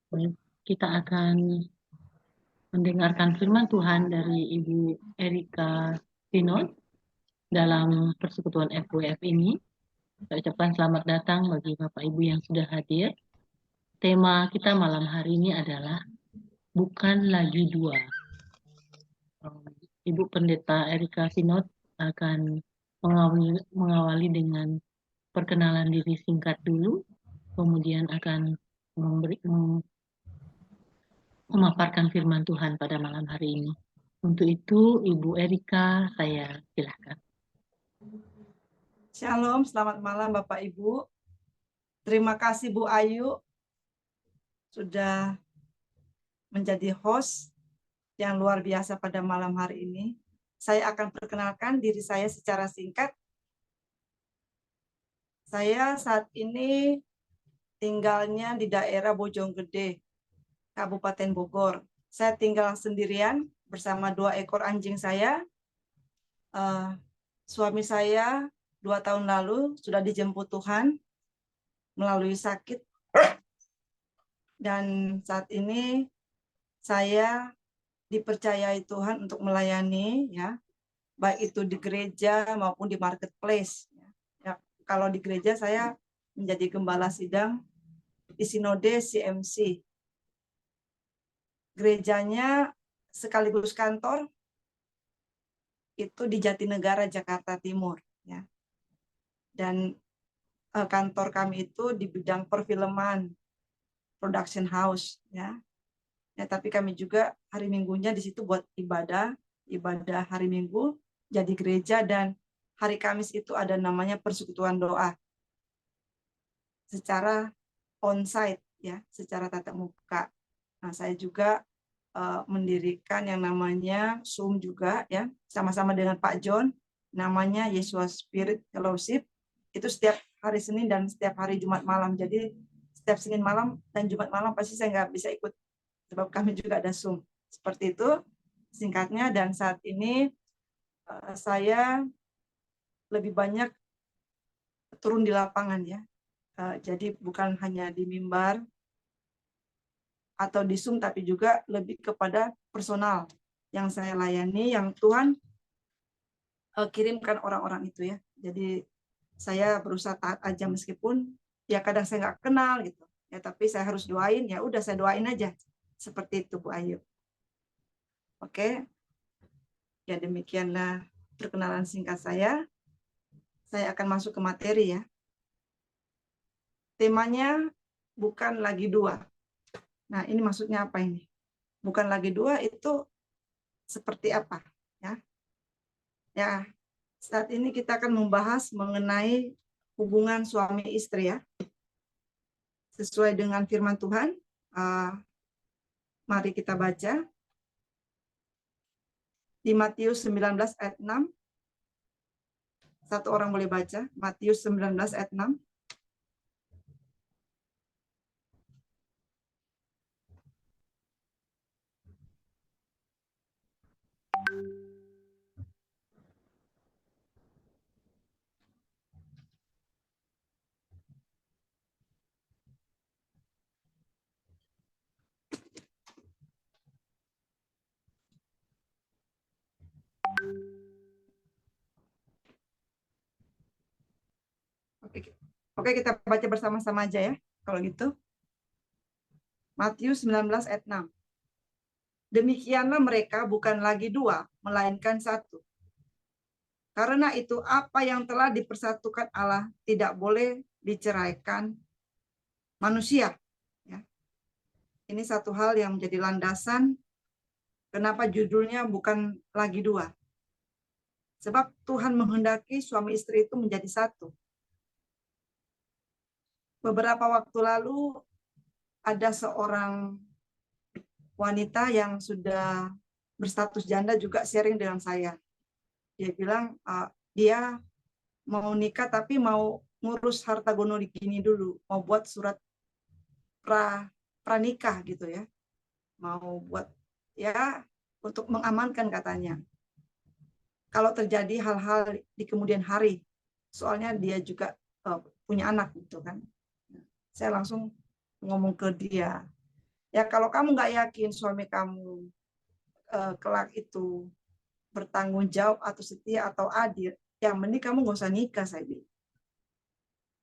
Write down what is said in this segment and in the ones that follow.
Baik, kita akan mendengarkan firman Tuhan dari Ibu Erika Pinot dalam persekutuan FWF ini. Saya ucapkan selamat datang bagi Bapak Ibu yang sudah hadir. Tema kita malam hari ini adalah bukan lagi dua. Ibu Pendeta Erika Pinot akan mengawali dengan perkenalan diri singkat dulu, kemudian akan memaparkan firman Tuhan pada malam hari ini. Untuk itu, Ibu Erika, saya silakan. Shalom, selamat malam Bapak Ibu. Terima kasih Bu Ayu sudah menjadi host yang luar biasa pada malam hari ini. Saya akan perkenalkan diri saya secara singkat. Saya saat ini tinggalnya di daerah Bojonggede, Kabupaten Bogor. Saya tinggal sendirian bersama 2 ekor anjing saya. Suami saya 2 tahun lalu sudah dijemput Tuhan melalui sakit. Dan saat ini saya dipercayai Tuhan untuk melayani, ya, baik itu di gereja maupun di marketplace. Ya, kalau di gereja saya menjadi gembala sidang di sinode CMC. Gerejanya sekaligus kantor itu di Jatinegara, Jakarta Timur. Ya. Dan kantor kami itu di bidang perfilman, production house. Ya. Ya, tapi kami juga hari Minggunya di situ buat ibadah hari Minggu, jadi gereja, dan hari Kamis itu ada namanya persekutuan doa secara onsite, ya, secara tatap muka. Nah, saya juga mendirikan yang namanya Zoom juga, ya, sama-sama dengan Pak John, namanya Yesus Spirit Fellowship. Itu setiap hari Senin dan setiap hari Jumat malam. Jadi setiap Senin malam dan Jumat malam pasti saya nggak bisa ikut, sebab kami juga ada Zoom. Seperti itu singkatnya. Dan saat ini saya lebih banyak turun di lapangan, ya. Jadi bukan hanya di mimbar atau di Zoom, tapi juga lebih kepada personal yang saya layani, yang Tuhan kirimkan orang-orang itu, ya. Jadi saya berusaha taat aja meskipun ya kadang saya nggak kenal gitu, ya, tapi saya harus doain, ya udah saya doain aja. Seperti itu Bu Ayu. Oke, ya demikianlah perkenalan singkat saya. Saya akan masuk ke materi, ya. Temanya bukan lagi dua. Nah, ini maksudnya apa ini? Bukan lagi dua itu seperti apa, ya? Ya, saat ini kita akan membahas mengenai hubungan suami istri, ya. Sesuai dengan firman Tuhan, mari kita baca di Matius 19 ayat 6. Satu orang boleh baca Matius 19 ayat 6. Oke, kita baca bersama-sama aja, ya. Kalau gitu, Matius 19 ayat 6. Demikianlah mereka bukan lagi dua, melainkan satu. Karena itu apa yang telah dipersatukan Allah tidak boleh diceraikan manusia. Ya. Ini satu hal yang menjadi landasan kenapa judulnya bukan lagi dua. Sebab Tuhan menghendaki suami istri itu menjadi satu. Beberapa waktu lalu ada seorang wanita yang sudah berstatus janda juga sharing dengan saya. Dia bilang dia mau nikah tapi mau ngurus harta gono gini dulu, mau buat surat pranikah gitu, ya. Mau buat, ya, untuk mengamankan katanya. Kalau terjadi hal-hal di kemudian hari, soalnya dia juga punya anak gitu kan. Saya langsung ngomong ke dia, Ya kalau kamu nggak yakin suami kamu kelak itu bertanggung jawab atau setia atau adil, ya mending kamu nggak usah nikah, saya bilang.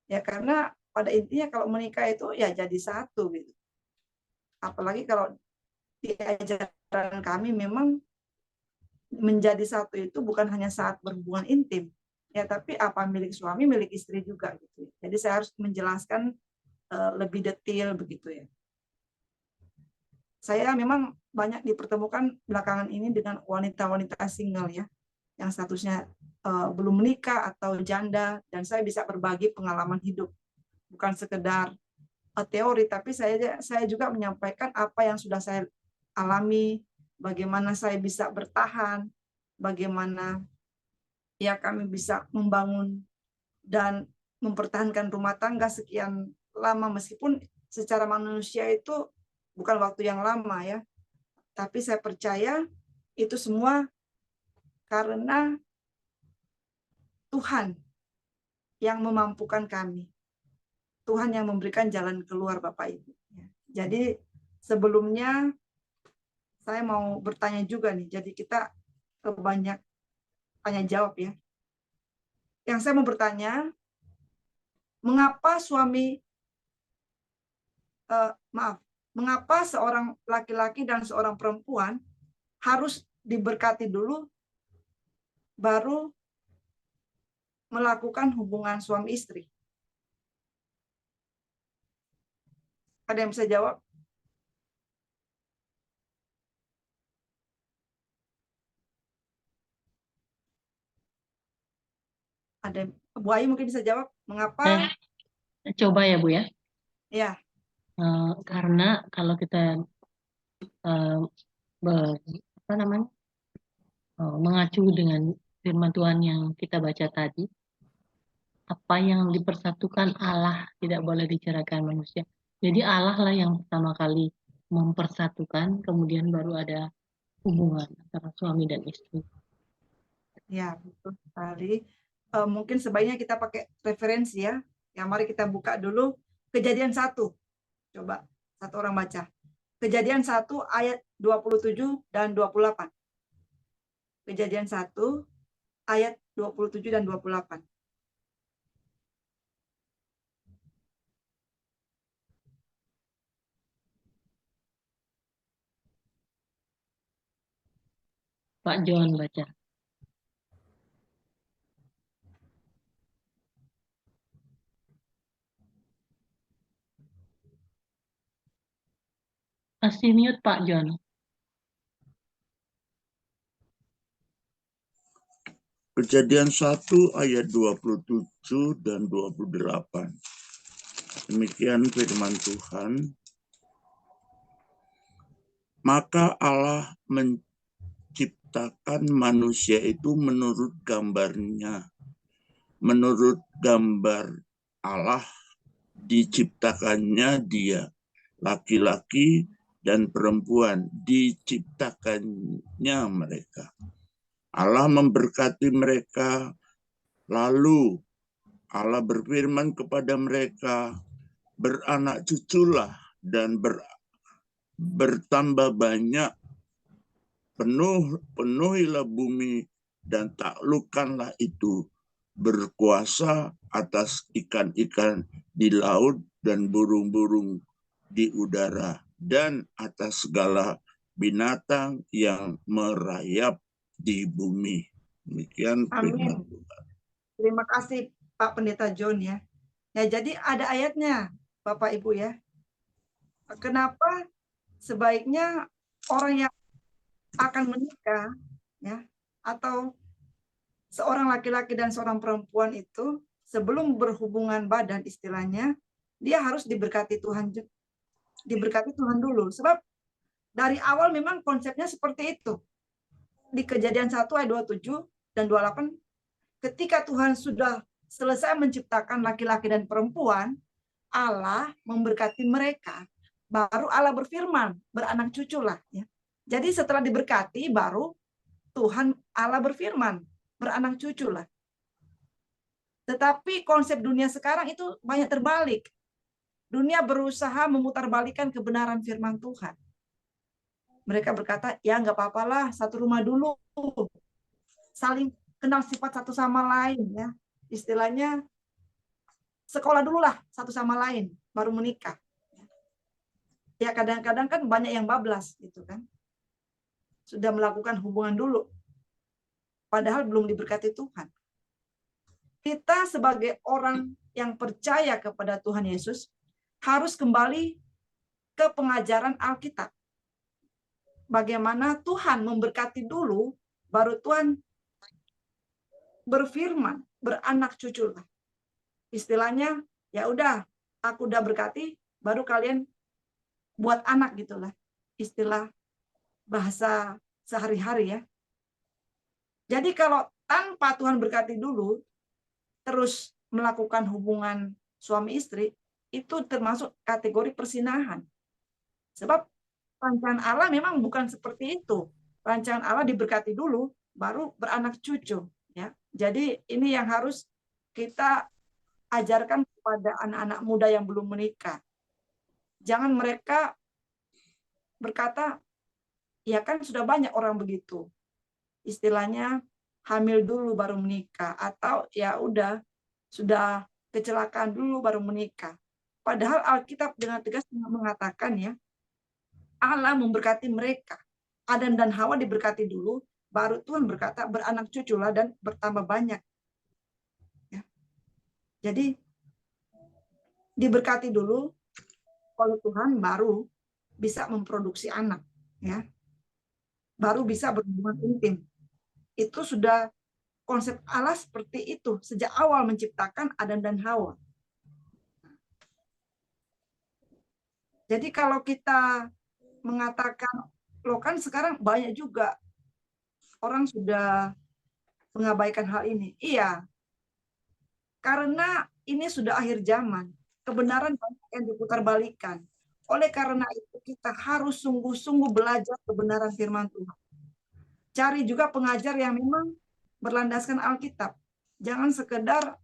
Ya karena pada intinya kalau menikah itu ya jadi satu gitu. Apalagi kalau di ajaran kami memang menjadi satu itu bukan hanya saat berhubungan intim, ya tapi apa milik suami milik istri juga gitu. Jadi saya harus menjelaskan lebih detail begitu ya. Saya memang banyak dipertemukan belakangan ini dengan wanita-wanita single ya, yang statusnya belum menikah atau janda, dan saya bisa berbagi pengalaman hidup, bukan sekedar teori, tapi saya juga menyampaikan apa yang sudah saya alami, bagaimana saya bisa bertahan, bagaimana ya kami bisa membangun dan mempertahankan rumah tangga sekian lama, meskipun secara manusia itu bukan waktu yang lama ya, tapi saya percaya itu semua karena Tuhan yang memampukan kami. Tuhan yang memberikan jalan keluar, Bapak Ibu. Jadi sebelumnya saya mau bertanya juga nih. Jadi kita banyak tanya jawab ya. Yang saya mau bertanya, mengapa mengapa seorang laki-laki dan seorang perempuan harus diberkati dulu baru melakukan hubungan suami istri? Ada yang bisa jawab? Ada Bu Ayu mungkin bisa jawab mengapa? Coba ya Bu ya. Ya. Karena kalau kita mengacu dengan firman Tuhan yang kita baca tadi, apa yang dipersatukan Allah tidak boleh diceraikan manusia. Jadi Allah lah yang pertama kali mempersatukan, kemudian baru ada hubungan antara suami dan istri. Ya, betul sekali. Mungkin sebaiknya kita pakai referensi ya. Yang mari kita buka dulu Kejadian 1. Coba satu orang baca. Kejadian 1 ayat 27 dan 28. Kejadian 1 ayat 27 dan 28. Pak John baca. Masih mute Pak John. Kejadian 1 ayat 27 dan 28. Demikian firman Tuhan. Maka Allah menciptakan manusia itu menurut gambarnya. Menurut gambar Allah diciptakannya dia. Laki-laki dan perempuan diciptakannya mereka. Allah memberkati mereka, lalu Allah berfirman kepada mereka, beranak cuculah dan bertambah banyak, penuhilah bumi dan taklukkanlah itu, berkuasa atas ikan-ikan di laut dan burung-burung di udara dan atas segala binatang yang merayap di bumi. Demikian firman Tuhan. Terima kasih Pak Pendeta John ya. Ya, jadi ada ayatnya Bapak Ibu ya. Kenapa sebaiknya orang yang akan menikah ya atau seorang laki-laki dan seorang perempuan itu sebelum berhubungan badan istilahnya dia harus diberkati Tuhan dulu, sebab dari awal memang konsepnya seperti itu. Di Kejadian 1 ayat 27 dan 28, ketika Tuhan sudah selesai menciptakan laki-laki dan perempuan, Allah memberkati mereka, baru Allah berfirman, beranak cuculah ya. Jadi setelah diberkati baru Tuhan Allah berfirman, beranak cuculah. Tetapi konsep dunia sekarang itu banyak terbalik. dunia berusaha memutarbalikan kebenaran firman Tuhan. Mereka berkata, ya nggak apa-apalah, satu rumah dulu, saling kenal sifat satu sama lain, ya. Istilahnya sekolah dulu lah satu sama lain, baru menikah. Ya kadang-kadang kan banyak yang bablas gitu kan, sudah melakukan hubungan dulu, padahal belum diberkati Tuhan. Kita sebagai orang yang percaya kepada Tuhan Yesus harus kembali ke pengajaran Alkitab. Bagaimana Tuhan memberkati dulu, baru Tuhan berfirman, beranak cucu lah. Istilahnya, ya udah, aku udah berkati, baru kalian buat anak gitulah. Istilah bahasa sehari-hari ya. Jadi kalau tanpa Tuhan berkati dulu, terus melakukan hubungan suami istri, itu termasuk kategori persinahan. Sebab rancangan Allah memang bukan seperti itu. Rancangan Allah diberkati dulu, baru beranak cucu. Ya, jadi ini yang harus kita ajarkan kepada anak-anak muda yang belum menikah. Jangan mereka berkata, ya kan sudah banyak orang begitu. Istilahnya hamil dulu baru menikah, atau ya udah sudah kecelakaan dulu baru menikah. Padahal Alkitab dengan tegas mengatakan ya, Allah memberkati mereka. Adam dan Hawa diberkati dulu, baru Tuhan berkata beranak cuculah dan bertambah banyak. Ya. Jadi diberkati dulu oleh Tuhan, baru bisa memproduksi anak, ya, baru bisa berhubungan intim. Itu sudah konsep Allah seperti itu sejak awal menciptakan Adam dan Hawa. Jadi kalau kita mengatakan, loh kan sekarang banyak juga orang sudah mengabaikan hal ini. Iya, karena ini sudah akhir zaman. Kebenaran banyak yang diputarbalikan. Oleh karena itu kita harus sungguh-sungguh belajar kebenaran firman Tuhan. Cari juga pengajar yang memang berlandaskan Alkitab. Jangan sekedar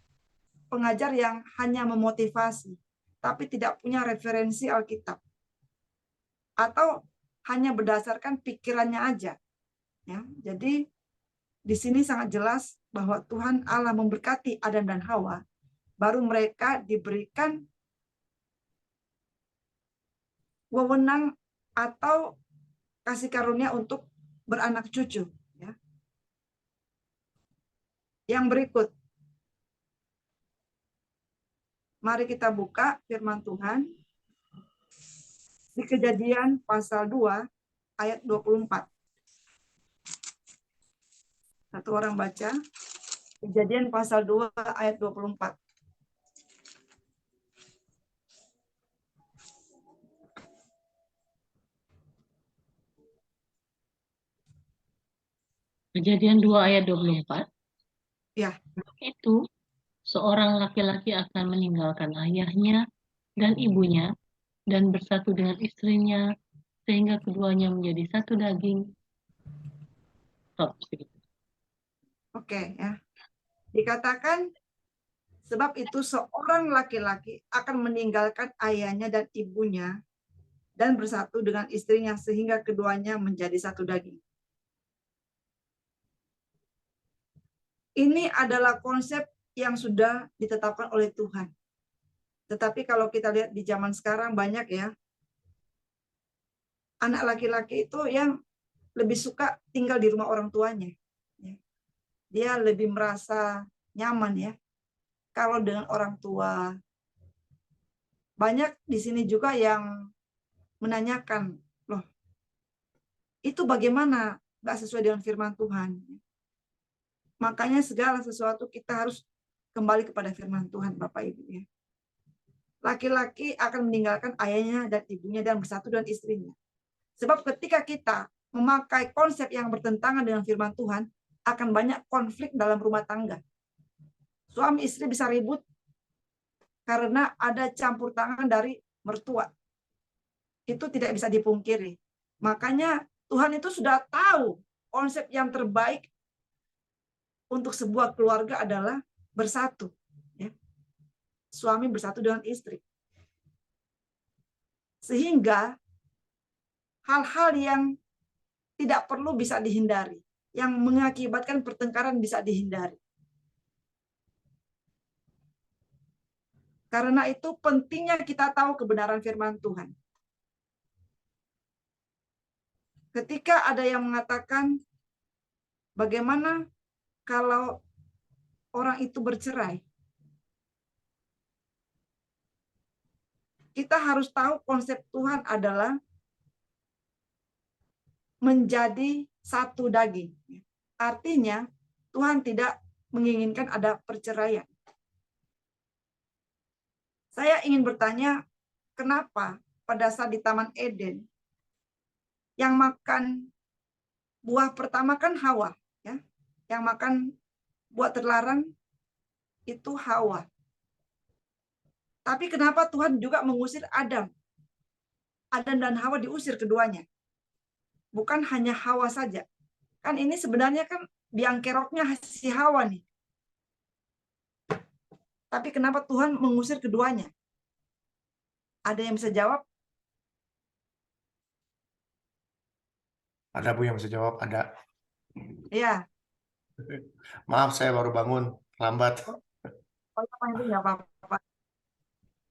pengajar yang hanya memotivasi, tapi tidak punya referensi Alkitab. Atau hanya berdasarkan pikirannya aja. Ya, jadi di sini sangat jelas bahwa Tuhan Allah memberkati Adam dan Hawa, baru mereka diberikan wewenang atau kasih karunia untuk beranak cucu. Ya. Yang berikut, mari kita buka firman Tuhan di Kejadian pasal 2 ayat 24. Satu orang baca. Kejadian pasal 2 ayat 24. Kejadian 2 ayat 24. Ya. Itu seorang laki-laki akan meninggalkan ayahnya dan ibunya dan bersatu dengan istrinya sehingga keduanya menjadi satu daging. Stop. Oke, ya. Dikatakan sebab itu seorang laki-laki akan meninggalkan ayahnya dan ibunya dan bersatu dengan istrinya sehingga keduanya menjadi satu daging. Ini adalah konsep yang sudah ditetapkan oleh Tuhan. Tetapi kalau kita lihat di zaman sekarang banyak ya, anak laki-laki itu yang lebih suka tinggal di rumah orang tuanya. Dia lebih merasa nyaman ya kalau dengan orang tua. Banyak di sini juga yang menanyakan, loh, itu bagaimana? Nggak sesuai dengan firman Tuhan. Makanya segala sesuatu kita harus kembali kepada firman Tuhan, Bapak Ibu ya. Laki-laki akan meninggalkan ayahnya dan ibunya dan bersatu dengan istrinya. Sebab ketika kita memakai konsep yang bertentangan dengan firman Tuhan, akan banyak konflik dalam rumah tangga. Suami istri bisa ribut karena ada campur tangan dari mertua. Itu tidak bisa dipungkiri. Makanya Tuhan itu sudah tahu konsep yang terbaik untuk sebuah keluarga adalah bersatu. Ya. Suami bersatu dengan istri. Sehingga hal-hal yang tidak perlu bisa dihindari, yang mengakibatkan pertengkaran bisa dihindari. Karena itu pentingnya kita tahu kebenaran firman Tuhan. Ketika ada yang mengatakan, bagaimana kalau orang itu bercerai? Kita harus tahu konsep Tuhan adalah menjadi satu daging. Artinya, Tuhan tidak menginginkan ada perceraian. Saya ingin bertanya, kenapa pada saat di Taman Eden, yang makan buah pertama kan Hawa, ya? Yang makan buah terlarang itu Hawa. Tapi kenapa Tuhan juga mengusir Adam? Adam dan Hawa diusir keduanya. Bukan hanya Hawa saja. Kan ini sebenarnya kan biang keroknya si Hawa nih. Tapi kenapa Tuhan mengusir keduanya? Ada yang bisa jawab? Ada Bu yang bisa jawab? Ada. Ya. Maaf, saya baru bangun, lambat. Oh, itu nggak apa-apa.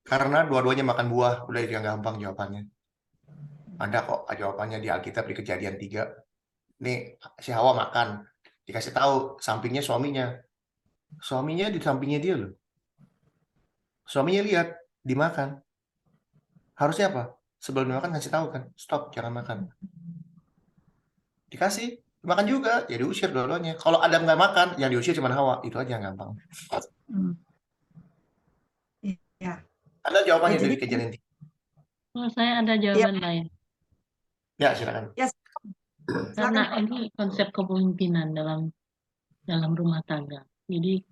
Karena dua-duanya makan buah, udah yang gampang jawabannya. Ada kok jawabannya di Alkitab di Kejadian 3. Nih, si Hawa makan. Dikasih tahu, sampingnya suaminya. Suaminya di sampingnya dia loh. Suaminya lihat, dimakan. Harusnya apa? Sebelum dimakan kasih tahu kan, stop, jangan makan. Dikasih, makan juga, ya diusir dua-duanya. Kalau Adam nggak makan, yang diusir cuma Hawa. Itu aja yang gampang. Ya. Ada jawabannya Ya, jadi- dari Kejadian 3. Oh, saya ada jawaban lain. Ya, silakan. Ya, Karena silakan, Pak. ini konsep kepemimpinan dalam rumah tangga. Jadi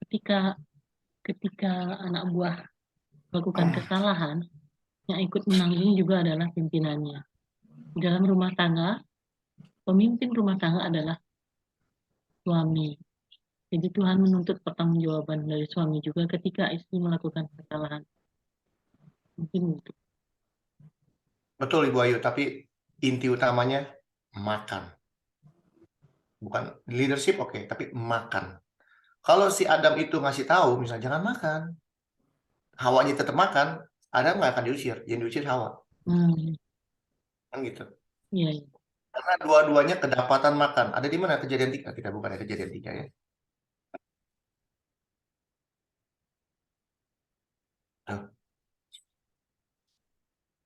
ketika anak buah melakukan kesalahan, yang ikut menanggung juga adalah pimpinannya. Di dalam rumah tangga, pemimpin rumah tangga adalah suami. Jadi Tuhan menuntut pertanggungjawaban dari suami juga ketika istri melakukan kesalahan. Mungkin itu. Betul Ibu Ayu, tapi inti utamanya makan. Bukan leadership oke, tapi makan. Kalau si Adam itu ngasih tahu, misalnya jangan makan, Hawanya tetap makan, Adam nggak akan diusir, yang diusir Hawa. Kan gitu. Iya, iya. Karena dua-duanya kedapatan makan. Ada di mana Kejadian 3? Kita bukan ada Kejadian 3 ya.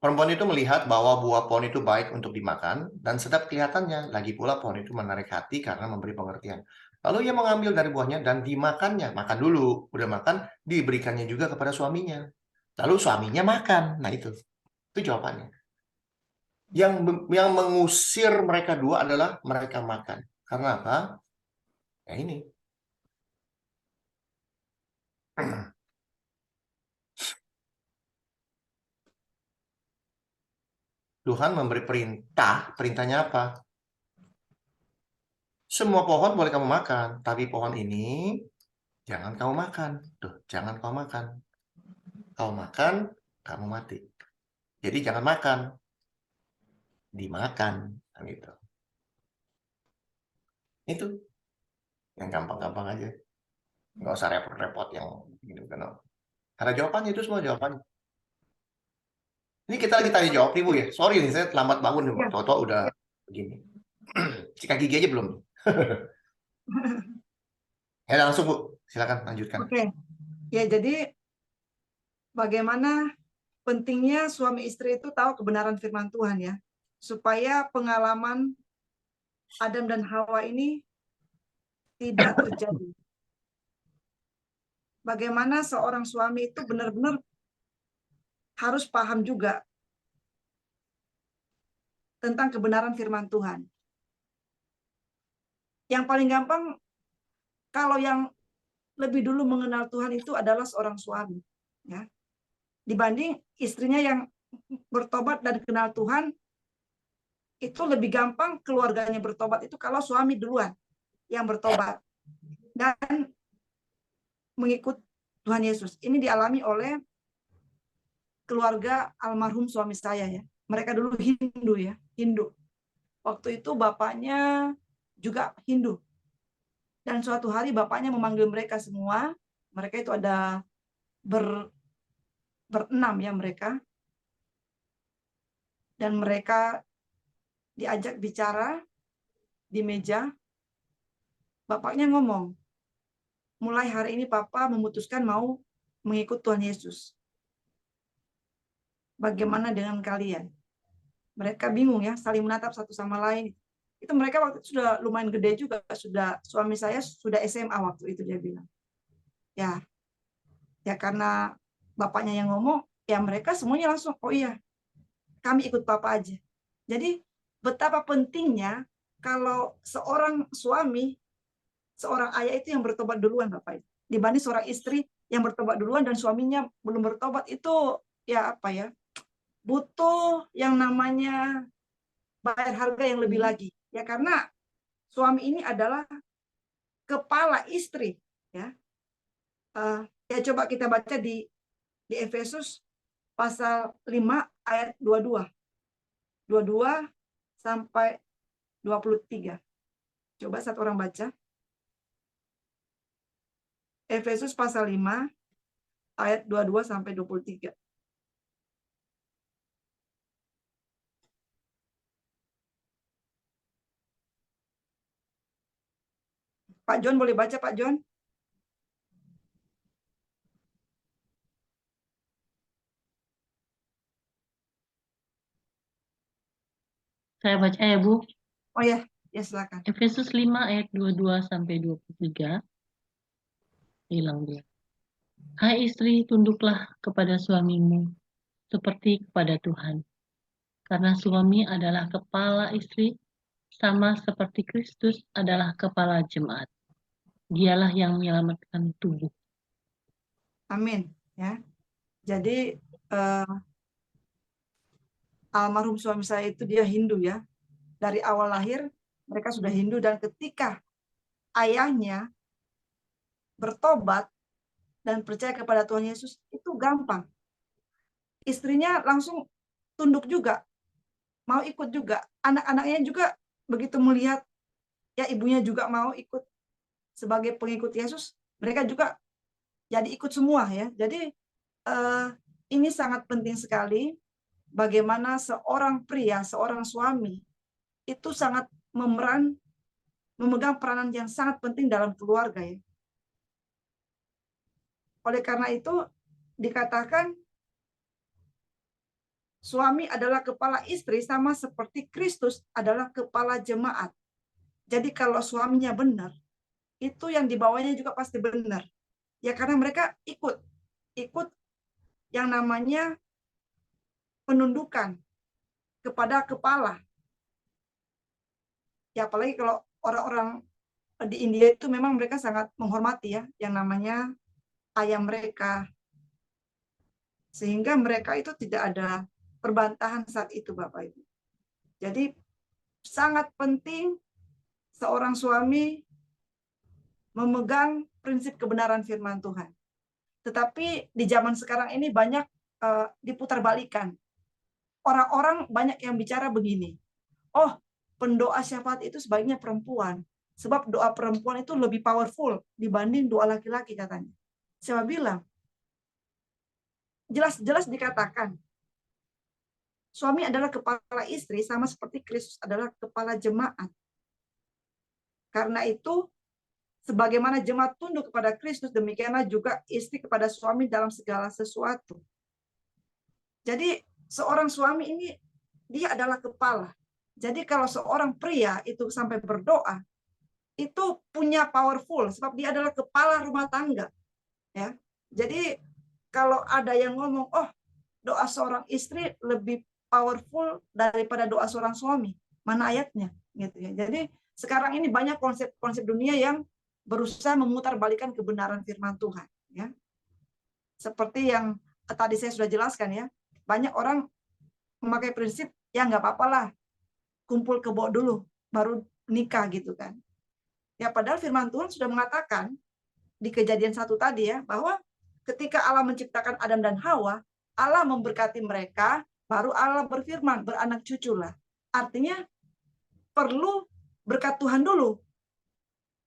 Perempuan itu melihat bahwa buah pohon itu baik untuk dimakan dan sedap kelihatannya. Lagi pula pohon itu menarik hati karena memberi pengertian. Lalu ia mengambil dari buahnya dan dimakannya. Makan dulu. Udah makan, diberikannya juga kepada suaminya. Lalu suaminya makan. Nah itu jawabannya. Yang mengusir mereka dua adalah mereka makan. Karena apa? Ya ini. Tuhan memberi perintah. Perintahnya apa? Semua pohon boleh kamu makan, tapi pohon ini jangan kamu makan. Tuh, jangan kamu makan. Kau makan, kamu mati. Jadi jangan makan. Dimakan. Gitu. Itu. Yang gampang-gampang aja. Nggak usah repot-repot yang gitu kan. Karena jawabannya itu semua jawabannya. Ini kita lagi tanya jawab nih Bu ya. Sorry nih, saya terlambat bangun nih. Toto udah begini. Sikat gigi aja belum. Ya langsung Bu, silakan lanjutkan. Oke. Ya, jadi bagaimana pentingnya suami istri itu tahu kebenaran firman Tuhan ya. Supaya pengalaman Adam dan Hawa ini tidak terjadi. Bagaimana seorang suami itu benar-benar harus paham juga tentang kebenaran firman Tuhan. Yang paling gampang, kalau yang lebih dulu mengenal Tuhan itu adalah seorang suami, ya, dibanding istrinya yang bertobat dan kenal Tuhan. Itu lebih gampang keluarganya bertobat itu kalau suami duluan yang bertobat dan mengikut Tuhan Yesus. Ini dialami oleh keluarga almarhum suami saya ya. Mereka dulu Hindu ya, Hindu. Waktu itu bapaknya juga Hindu. Dan suatu hari bapaknya memanggil mereka semua. Mereka itu ada berenam ya mereka. Dan mereka diajak bicara di meja. Bapaknya ngomong, mulai hari ini Papa memutuskan mau mengikut Tuhan Yesus. Bagaimana dengan kalian? Mereka bingung ya, saling menatap satu sama lain. Itu mereka waktu itu sudah lumayan gede juga, suami saya sudah SMA waktu itu, dia bilang. Ya karena bapaknya yang ngomong, ya mereka semuanya langsung, oh iya, kami ikut Papa aja. Jadi betapa pentingnya kalau seorang suami, seorang ayah itu yang bertobat duluan, Bapak, dibanding seorang istri yang bertobat duluan dan suaminya belum bertobat. Itu ya apa ya, butuh yang namanya bayar harga yang lebih lagi ya, karena suami ini adalah kepala istri ya. Ya coba kita baca di Efesus pasal 5 ayat 22 sampai 23. Coba satu orang baca. Efesus pasal 5 ayat 22 sampai 23. Pak John boleh baca, Pak John? Saya baca ya, Bu. Oh ya, silakan. Efesus 5 ayat 22 sampai 23. Hilang dia. Hai istri, tunduklah kepada suamimu seperti kepada Tuhan. Karena suami adalah kepala istri, sama seperti Kristus adalah kepala jemaat. Dialah yang menyelamatkan tubuh. Amin ya. Jadi almarhum suami saya itu dia Hindu ya. Dari awal lahir mereka sudah Hindu, dan ketika ayahnya bertobat dan percaya kepada Tuhan Yesus, itu gampang. Istrinya langsung tunduk juga, mau ikut juga. Anak-anaknya juga begitu melihat ya ibunya juga mau ikut sebagai pengikut Yesus, mereka juga jadi ikut semua ya. Jadi ini sangat penting sekali bagaimana seorang pria, seorang suami itu sangat memegang peranan yang sangat penting dalam keluarga ya. Oleh karena itu dikatakan suami adalah kepala istri sama seperti Kristus adalah kepala jemaat. Jadi kalau suaminya benar, itu yang dibawanya juga pasti benar. Ya karena mereka ikut yang namanya penundukan kepada kepala. Ya apalagi kalau orang-orang di India itu memang mereka sangat menghormati ya yang namanya ayah mereka. Sehingga mereka itu tidak ada perbantahan saat itu, Bapak Ibu. Jadi sangat penting seorang suami memegang prinsip kebenaran firman Tuhan. Tetapi di zaman sekarang ini banyak diputarbalikan. Orang-orang banyak yang bicara begini, oh pendoa syafaat itu sebaiknya perempuan, sebab doa perempuan itu lebih powerful dibanding doa laki-laki katanya. Saya bilang, jelas-jelas dikatakan, suami adalah kepala istri sama seperti Kristus adalah kepala jemaat. Karena itu, sebagaimana jemaat tunduk kepada Kristus, demikianlah juga istri kepada suami dalam segala sesuatu. Jadi seorang suami ini dia adalah kepala. Jadi kalau seorang pria itu sampai berdoa, itu punya powerful sebab dia adalah kepala rumah tangga. Ya. Jadi kalau ada yang ngomong, oh doa seorang istri lebih powerful daripada doa seorang suami, mana ayatnya? Gitu ya. Jadi sekarang ini banyak konsep-konsep dunia yang berusaha memutarbalikkan kebenaran firman Tuhan. Ya. Seperti yang tadi saya sudah jelaskan ya, banyak orang memakai prinsip ya nggak apa-apa lah, kumpul kebo dulu baru nikah gitu kan. Ya padahal firman Tuhan sudah mengatakan di Kejadian 1 tadi ya, bahwa ketika Allah menciptakan Adam dan Hawa, Allah memberkati mereka, baru Allah berfirman, beranak cuculah. Artinya perlu berkat Tuhan dulu,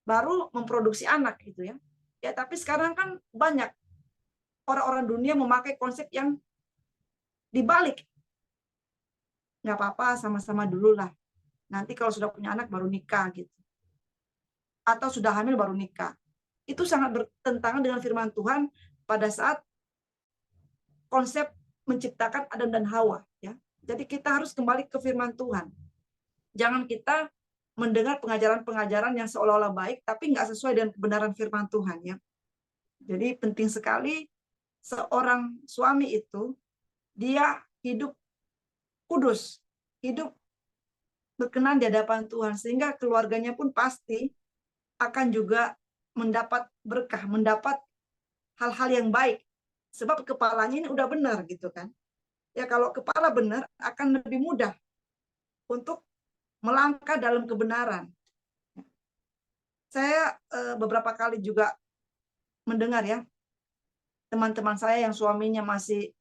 baru memproduksi anak gitu ya. Ya, tapi sekarang kan banyak orang-orang dunia memakai konsep yang dibalik. Nggak apa-apa, sama-sama dulu lah. Nanti kalau sudah punya anak baru nikah gitu. Atau sudah hamil baru nikah. Itu sangat bertentangan dengan firman Tuhan pada saat konsep menciptakan Adam dan Hawa. Ya. Jadi kita harus kembali ke firman Tuhan. Jangan kita mendengar pengajaran-pengajaran yang seolah-olah baik, tapi nggak sesuai dengan kebenaran firman Tuhan. Ya. Jadi penting sekali seorang suami itu, dia hidup kudus, hidup berkenan di hadapan Tuhan, sehingga keluarganya pun pasti akan juga mendapat berkah, mendapat hal-hal yang baik. Sebab kepalanya ini udah benar gitu kan. Ya kalau kepala benar akan lebih mudah untuk melangkah dalam kebenaran. Saya beberapa kali juga mendengar ya, teman-teman saya yang suaminya masih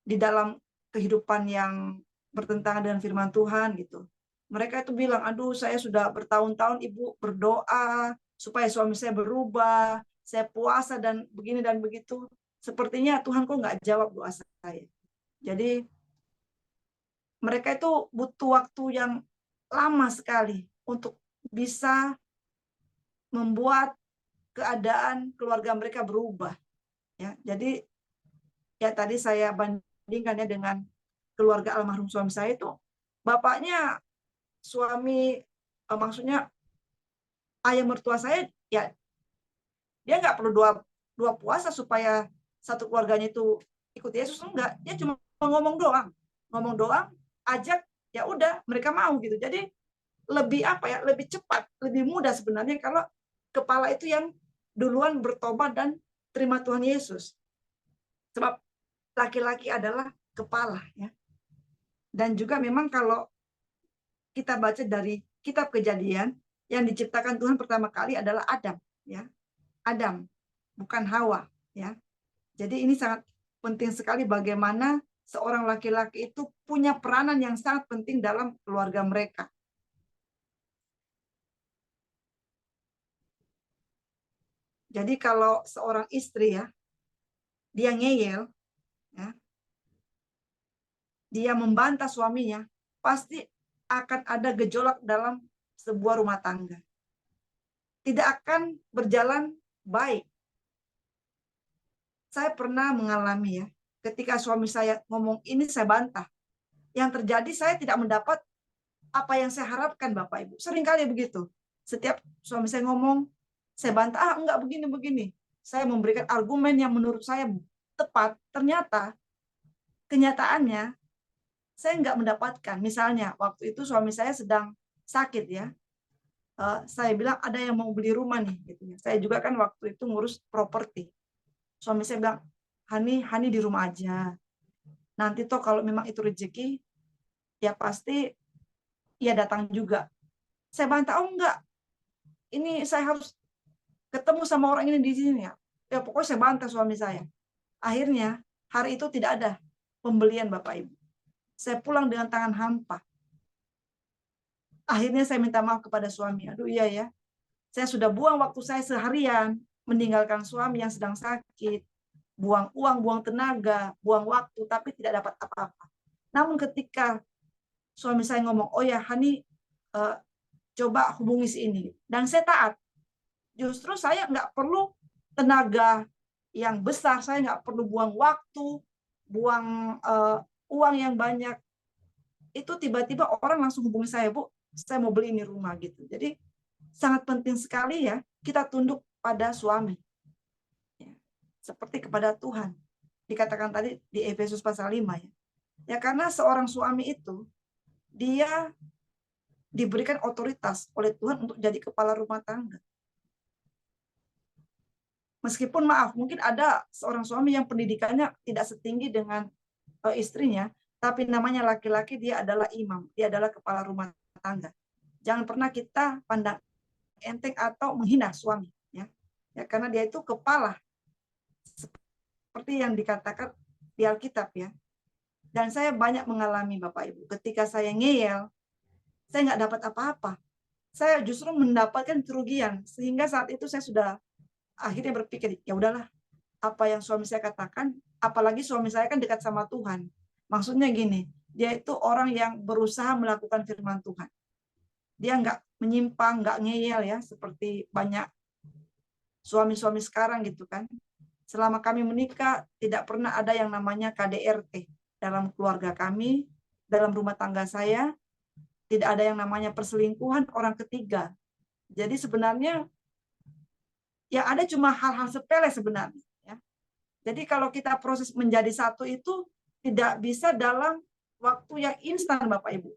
di dalam kehidupan yang bertentangan dengan firman Tuhan gitu. Mereka itu bilang, aduh saya sudah bertahun-tahun ibu berdoa supaya suami saya berubah, saya puasa dan begini dan begitu. Sepertinya Tuhan kok nggak jawab doa saya. Jadi mereka itu butuh waktu yang lama sekali untuk bisa membuat keadaan keluarga mereka berubah. Ya, jadi ya tadi saya bandingkannya dengan keluarga almarhum suami saya itu, bapaknya suami, maksudnya ayah mertua saya, ya dia nggak perlu dua puasa supaya satu keluarganya itu ikut Yesus, enggak. Dia cuma ngomong doang, ajak, ya udah mereka mau gitu. Jadi lebih apa ya, lebih cepat, lebih mudah sebenarnya kalau kepala itu yang duluan bertobat dan terima Tuhan Yesus. Sebab laki-laki adalah kepala ya. Dan juga memang kalau kita baca dari kitab Kejadian, yang diciptakan Tuhan pertama kali adalah Adam ya. Adam, bukan Hawa ya. Jadi ini sangat penting sekali bagaimana seorang laki-laki itu punya peranan yang sangat penting dalam keluarga mereka. Jadi kalau seorang istri ya, dia ngeyel ya, dia membantah suaminya, pasti akan ada gejolak dalam sebuah rumah tangga. Tidak akan berjalan baik. Saya pernah mengalami ya, ketika suami saya ngomong ini saya bantah. Yang terjadi saya tidak mendapat apa yang saya harapkan Bapak Ibu. Seringkali begitu. Setiap suami saya ngomong, saya bantah, enggak begini-begini. Saya memberikan argumen yang menurut saya tepat, ternyata kenyataannya saya enggak mendapatkan. Misalnya waktu itu suami saya sedang sakit ya. Saya bilang ada yang mau beli rumah nih gitu ya. Saya juga kan waktu itu ngurus properti. Suami saya bilang, Hani di rumah aja. Nanti toh kalau memang itu rezeki, ya pasti ya datang juga. Saya bantah, oh enggak. Ini saya harus ketemu sama orang ini di sini ya. Ya pokoknya saya bantah suami saya. Akhirnya hari itu tidak ada pembelian Bapak Ibu. Saya pulang dengan tangan hampa. Akhirnya saya minta maaf kepada suami. Aduh iya ya. Saya sudah buang waktu saya seharian meninggalkan suami yang sedang sakit. Buang uang, buang tenaga, buang waktu, tapi tidak dapat apa-apa. Namun ketika suami saya ngomong, oh ya Hani, coba hubungi si ini. Dan saya taat. Justru saya nggak perlu tenaga yang besar, saya nggak perlu buang waktu, buang uang yang banyak. Itu tiba-tiba orang langsung hubungi saya, Bu, saya mau beli ini rumah gitu. Jadi sangat penting sekali ya kita tunduk pada suami. Ya, seperti kepada Tuhan. Dikatakan tadi di Efesus pasal 5 ya. Ya karena seorang suami itu dia diberikan otoritas oleh Tuhan untuk jadi kepala rumah tangga. Meskipun maaf, mungkin ada seorang suami yang pendidikannya tidak setinggi dengan istrinya, tapi namanya laki-laki, dia adalah imam, dia adalah kepala rumah tangga. Jangan pernah kita pandang enteng atau menghina suami, ya, karena dia itu kepala. Seperti yang dikatakan di Alkitab ya. Dan saya banyak mengalami Bapak Ibu. Ketika saya ngeyel, saya nggak dapat apa-apa. Saya justru mendapatkan kerugian. Sehingga saat itu saya sudah akhirnya berpikir, ya udahlah, apa yang suami saya katakan, apalagi suami saya kan dekat sama Tuhan. Maksudnya gini, dia itu orang yang berusaha melakukan firman Tuhan. Dia nggak menyimpang, nggak ngeyel ya, seperti banyak suami-suami sekarang gitu kan. Selama kami menikah, tidak pernah ada yang namanya KDRT. Dalam keluarga kami, dalam rumah tangga saya, tidak ada yang namanya perselingkuhan orang ketiga. Jadi sebenarnya, yang ada cuma hal-hal sepele sebenarnya. Ya. Jadi kalau kita proses menjadi satu itu, tidak bisa dalam waktu yang instan Bapak Ibu.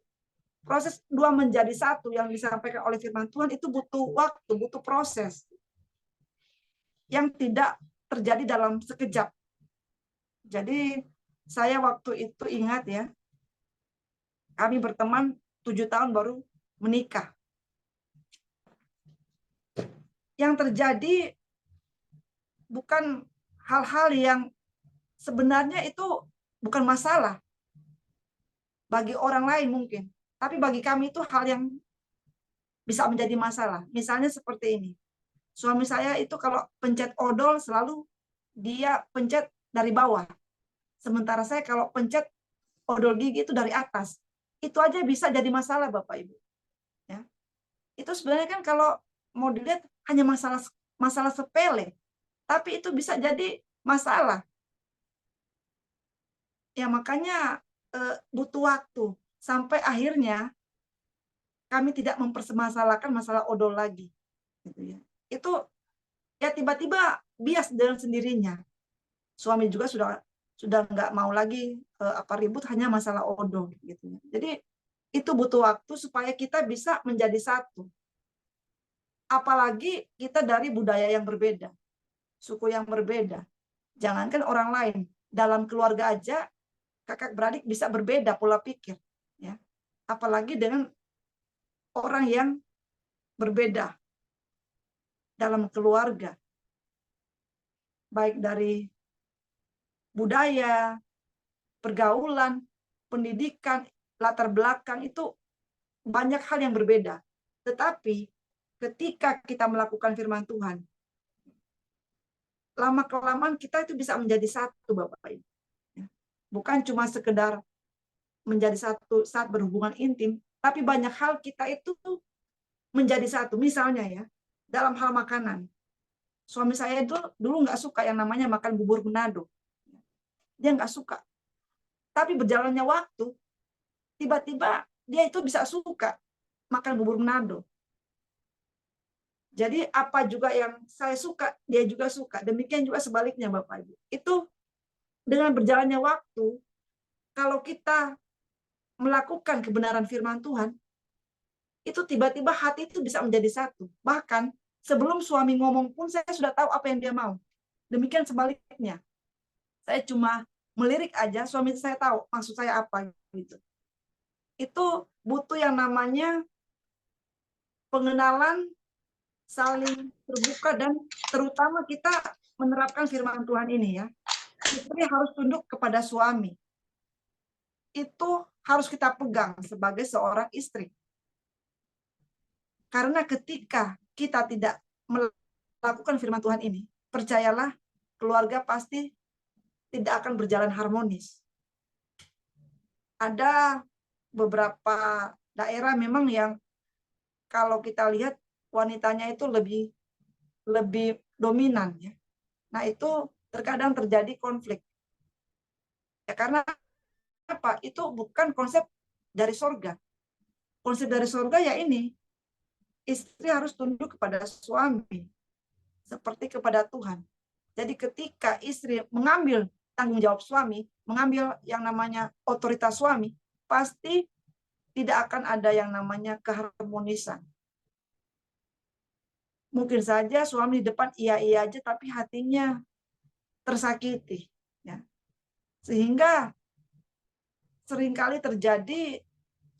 Proses dua menjadi satu yang disampaikan oleh firman Tuhan itu butuh waktu, butuh proses yang tidak terjadi dalam sekejap. Jadi saya waktu itu ingat ya, kami berteman 7 tahun baru menikah. Yang terjadi bukan hal-hal yang sebenarnya itu bukan masalah bagi orang lain mungkin, tapi bagi kami itu hal yang bisa menjadi masalah. Misalnya seperti ini. Suami saya itu kalau pencet odol selalu dia pencet dari bawah. Sementara saya kalau pencet odol gigi itu dari atas. Itu aja bisa jadi masalah Bapak Ibu. Ya. Itu sebenarnya kan kalau mau dilihat hanya masalah sepele. Tapi itu bisa jadi masalah. Ya makanya butuh waktu. Sampai akhirnya kami tidak mempermasalahkan masalah odol lagi. Gitu ya. Itu ya tiba-tiba bias dengan sendirinya. Suami juga sudah nggak mau lagi ribut hanya masalah odol gitu ya. Jadi itu butuh waktu supaya kita bisa menjadi satu. Apalagi kita dari budaya yang berbeda, suku yang berbeda. Jangankan orang lain, dalam keluarga aja kakak beradik bisa berbeda pola pikir, ya. Apalagi dengan orang yang berbeda dalam keluarga, baik dari budaya, pergaulan, pendidikan, latar belakang, itu banyak hal yang berbeda. Tetapi ketika kita melakukan firman Tuhan, lama-kelamaan kita itu bisa menjadi satu, Bapak Ibu. Bukan cuma sekedar menjadi satu saat berhubungan intim, tapi banyak hal kita itu menjadi satu. Misalnya ya, dalam hal makanan. Suami saya itu dulu nggak suka yang namanya makan bubur Manado. Dia nggak suka. Tapi berjalannya waktu, tiba-tiba dia itu bisa suka makan bubur Manado. Jadi apa juga yang saya suka, dia juga suka. Demikian juga sebaliknya Bapak Ibu. Itu dengan berjalannya waktu, kalau kita melakukan kebenaran firman Tuhan, itu tiba-tiba hati itu bisa menjadi satu. Bahkan sebelum suami ngomong pun saya sudah tahu apa yang dia mau. Demikian sebaliknya. Saya cuma melirik aja, suami saya tahu maksud saya apa gitu. Itu butuh yang namanya pengenalan, saling terbuka, dan terutama kita menerapkan firman Tuhan ini ya. Istri harus tunduk kepada suami. Itu harus kita pegang sebagai seorang istri. Karena ketika kita tidak melakukan firman Tuhan ini, percayalah keluarga pasti tidak akan berjalan harmonis. Ada beberapa daerah memang yang kalau kita lihat wanitanya itu lebih dominan ya. Nah, itu terkadang terjadi konflik. Ya karena apa? Itu bukan konsep dari surga. Konsep dari surga ya ini. Istri harus tunduk kepada suami seperti kepada Tuhan. Jadi ketika istri mengambil tanggung jawab suami, mengambil yang namanya otoritas suami, pasti tidak akan ada yang namanya keharmonisan. Mungkin saja suami di depan iya-iya aja, tapi hatinya tersakiti. Ya. Sehingga seringkali terjadi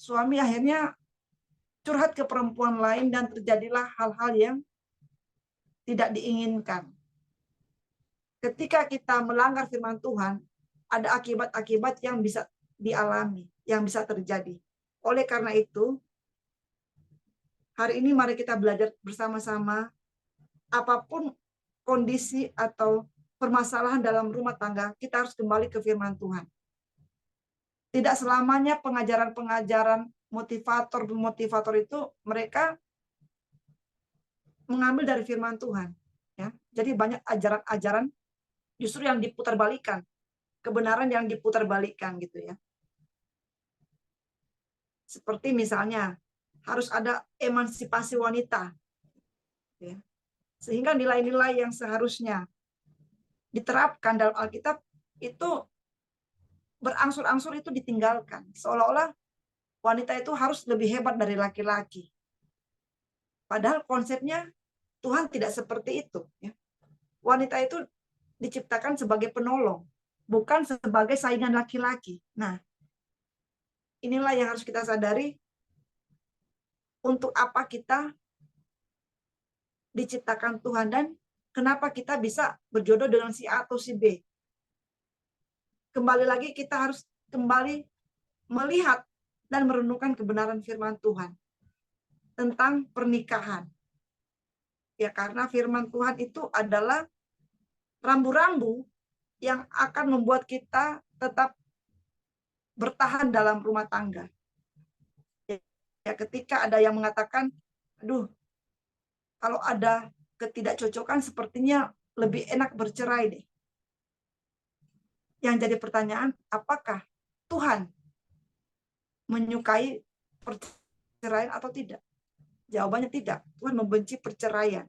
suami akhirnya curhat ke perempuan lain dan terjadilah hal-hal yang tidak diinginkan. Ketika kita melanggar firman Tuhan, ada akibat-akibat yang bisa dialami, yang bisa terjadi. Oleh karena itu, hari ini mari kita belajar bersama-sama, apapun kondisi atau permasalahan dalam rumah tangga, kita harus kembali ke firman Tuhan. Tidak selamanya pengajaran-pengajaran motivator itu mereka mengambil dari firman Tuhan. Ya. Jadi banyak ajaran-ajaran justru yang diputarbalikkan, kebenaran yang diputarbalikkan gitu ya. Seperti misalnya harus ada emansipasi wanita, ya. Sehingga nilai-nilai yang seharusnya diterapkan dalam Alkitab itu berangsur-angsur itu ditinggalkan, seolah-olah wanita itu harus lebih hebat dari laki-laki. Padahal konsepnya Tuhan tidak seperti itu. Ya. Wanita itu diciptakan sebagai penolong, bukan sebagai saingan laki-laki. Nah, inilah yang harus kita sadari. Untuk apa kita diciptakan Tuhan dan kenapa kita bisa berjodoh dengan si A atau si B. Kembali lagi kita harus kembali melihat dan merenungkan kebenaran firman Tuhan tentang pernikahan. Ya, karena firman Tuhan itu adalah rambu-rambu yang akan membuat kita tetap bertahan dalam rumah tangga. Ya, ketika ada yang mengatakan, aduh, kalau ada ketidakcocokan sepertinya lebih enak bercerai deh. Yang jadi pertanyaan, apakah Tuhan menyukai perceraian atau tidak? Jawabannya tidak. Tuhan membenci perceraian.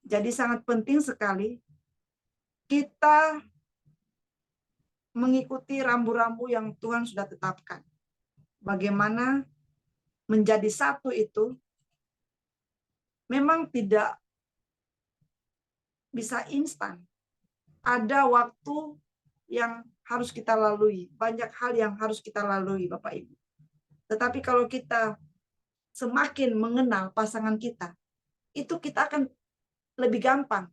Jadi sangat penting sekali kita mengikuti rambu-rambu yang Tuhan sudah tetapkan. Bagaimana menjadi satu itu memang tidak bisa instan. Ada waktu yang harus kita lalui. Banyak hal yang harus kita lalui, Bapak Ibu. Tetapi kalau kita semakin mengenal pasangan kita, itu kita akan lebih gampang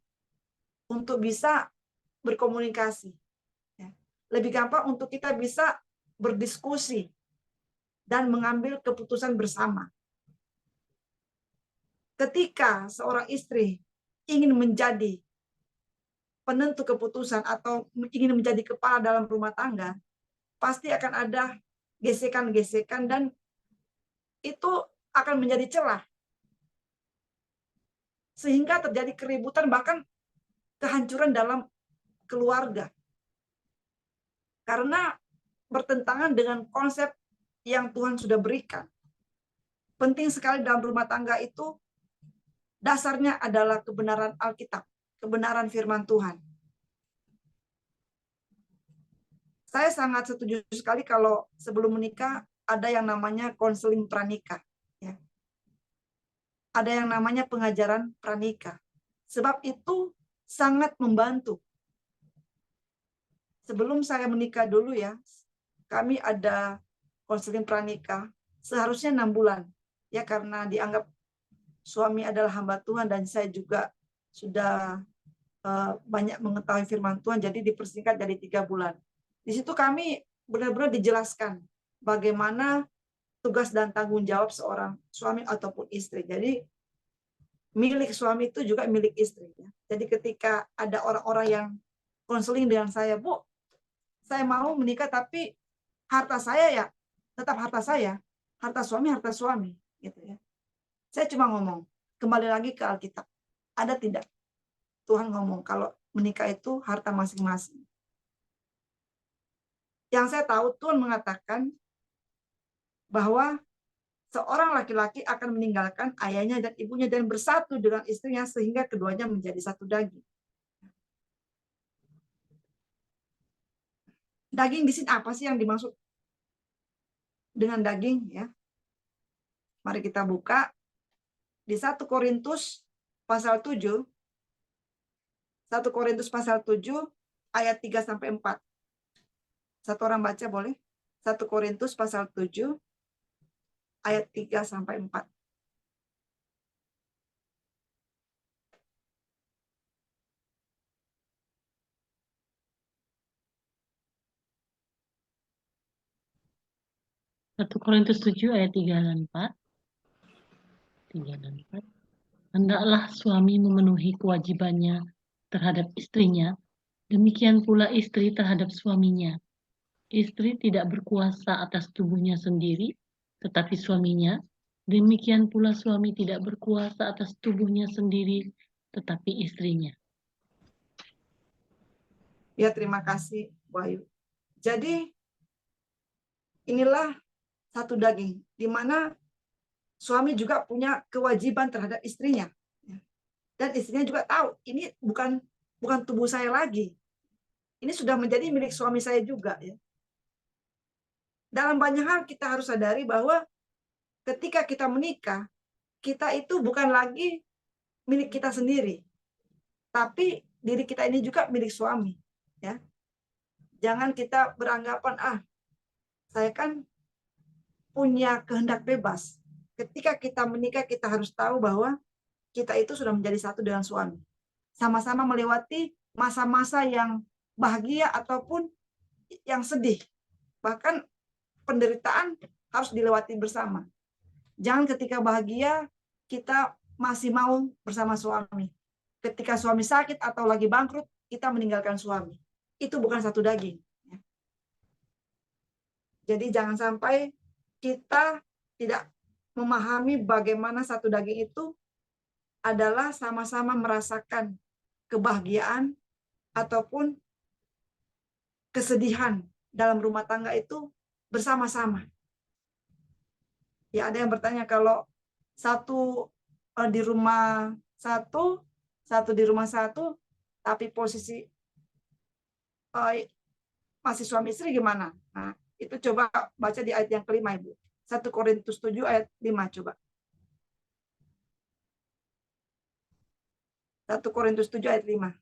untuk bisa berkomunikasi. Lebih gampang untuk kita bisa berdiskusi dan mengambil keputusan bersama. Ketika seorang istri ingin menjadi penentu keputusan atau ingin menjadi kepala dalam rumah tangga, pasti akan ada gesekan-gesekan dan itu akan menjadi celah. Sehingga terjadi keributan bahkan kehancuran dalam keluarga. Karena bertentangan dengan konsep yang Tuhan sudah berikan. Penting sekali dalam rumah tangga itu dasarnya adalah kebenaran Alkitab, kebenaran firman Tuhan. Saya sangat setuju sekali kalau sebelum menikah ada yang namanya konseling pranikah. Ya. Ada yang namanya pengajaran pranikah. Sebab itu sangat membantu. Sebelum saya menikah dulu ya, kami ada konseling pranikah. Seharusnya 6 bulan. Ya karena dianggap suami adalah hamba Tuhan dan saya juga sudah banyak mengetahui firman Tuhan, jadi dipersingkat jadi 3 bulan. Di situ kami benar-benar dijelaskan bagaimana tugas dan tanggung jawab seorang suami ataupun istri. Jadi milik suami itu juga milik istri. Ya. Jadi ketika ada orang-orang yang konseling dengan saya, Bu, saya mau menikah tapi harta saya ya tetap harta saya, harta suami, gitu ya. Saya cuma ngomong, kembali lagi ke Alkitab. Ada tidak Tuhan ngomong kalau menikah itu harta masing-masing? Yang saya tahu Tuhan mengatakan bahwa seorang laki-laki akan meninggalkan ayahnya dan ibunya dan bersatu dengan istrinya sehingga keduanya menjadi satu daging. Daging di sini apa sih yang dimaksud dengan daging ya? Mari kita buka di 1 Korintus pasal 7. 1 Korintus pasal 7 ayat 3 sampai 4. Satu orang baca boleh? 1 Korintus pasal 7 ayat 3 sampai 4. 1 Korintus 7 ayat 3 dan 4. 3 dan 4. Hendaklah suami memenuhi kewajibannya terhadap istrinya, demikian pula istri terhadap suaminya. Istri tidak berkuasa atas tubuhnya sendiri, tetapi suaminya. Demikian pula suami tidak berkuasa atas tubuhnya sendiri, tetapi istrinya. Ya, terima kasih, Bu Ayu. Jadi, inilah satu daging, di mana suami juga punya kewajiban terhadap istrinya. Dan istrinya juga tahu, ini bukan tubuh saya lagi. Ini sudah menjadi milik suami saya juga. Ya. Dalam banyak hal kita harus sadari bahwa ketika kita menikah, kita itu bukan lagi milik kita sendiri. Tapi diri kita ini juga milik suami. Ya. Jangan kita beranggapan, saya kan punya kehendak bebas. Ketika kita menikah, kita harus tahu bahwa kita itu sudah menjadi satu dengan suami. Sama-sama melewati masa-masa yang bahagia ataupun yang sedih. Bahkan penderitaan harus dilewati bersama. Jangan ketika bahagia, kita masih mau bersama suami. Ketika suami sakit atau lagi bangkrut, kita meninggalkan suami. Itu bukan satu daging. Jadi jangan sampai kita tidak memahami bagaimana satu daging itu adalah sama-sama merasakan kebahagiaan ataupun kesedihan dalam rumah tangga itu bersama-sama. Ya, ada yang bertanya kalau satu di rumah satu di rumah satu, tapi posisi masih suami istri gimana? Nah, itu coba baca di ayat yang kelima, Ibu. 1 Korintus 7 ayat 5 coba. 1 Korintus 7 ayat 5.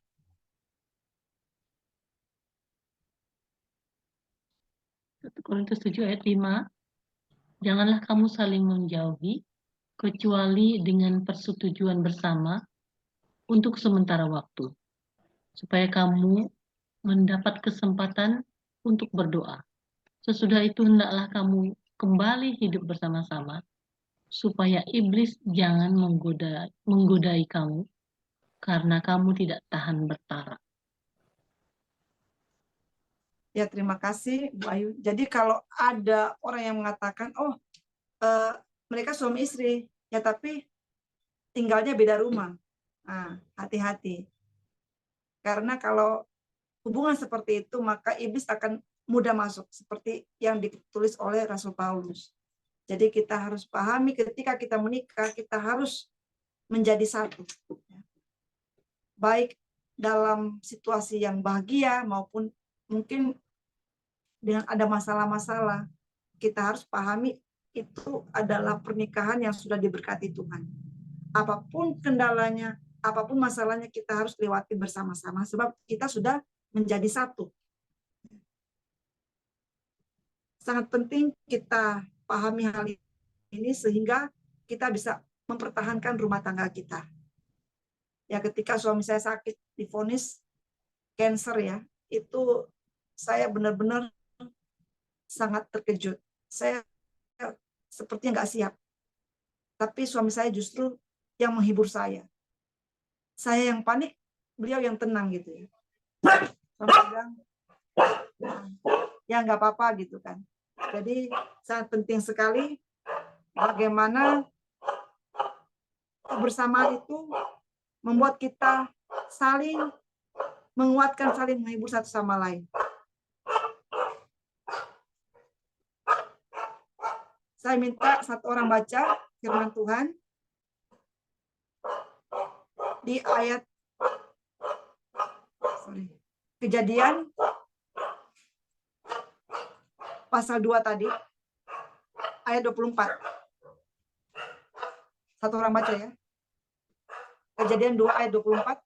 1 Korintus 7 ayat 5. Janganlah kamu saling menjauhi, kecuali dengan persetujuan bersama untuk sementara waktu, supaya kamu mendapat kesempatan untuk berdoa. Sesudah itu hendaklah kamu kembali hidup bersama-sama, supaya iblis jangan menggodai kamu, karena kamu tidak tahan bertara. Ya, terima kasih, Bu Ayu. Jadi kalau ada orang yang mengatakan, mereka suami istri, ya tapi tinggalnya beda rumah. Nah, hati-hati. Karena kalau hubungan seperti itu, maka iblis akan mudah masuk, seperti yang ditulis oleh Rasul Paulus. Jadi kita harus pahami ketika kita menikah, kita harus menjadi satu. Baik dalam situasi yang bahagia maupun mungkin dengan ada masalah-masalah, kita harus pahami itu adalah pernikahan yang sudah diberkati Tuhan. Apapun kendalanya, apapun masalahnya, kita harus lewati bersama-sama sebab kita sudah menjadi satu. Sangat penting kita pahami hal ini sehingga kita bisa mempertahankan rumah tangga kita. Ya, ketika suami saya sakit divonis kanker ya, itu saya benar-benar sangat terkejut. Saya sepertinya nggak siap. Tapi suami saya justru yang menghibur saya. Saya yang panik, beliau yang tenang gitu ya. Suami bilang, ya nggak apa-apa gitu kan. Jadi sangat penting sekali bagaimana kebersamaan itu membuat kita saling menguatkan, saling menghibur satu sama lain. Saya minta satu orang baca firman Tuhan di ayat Kejadian pasal 2 tadi, ayat 24. Satu orang baca ya. Kejadian 2 ayat 24.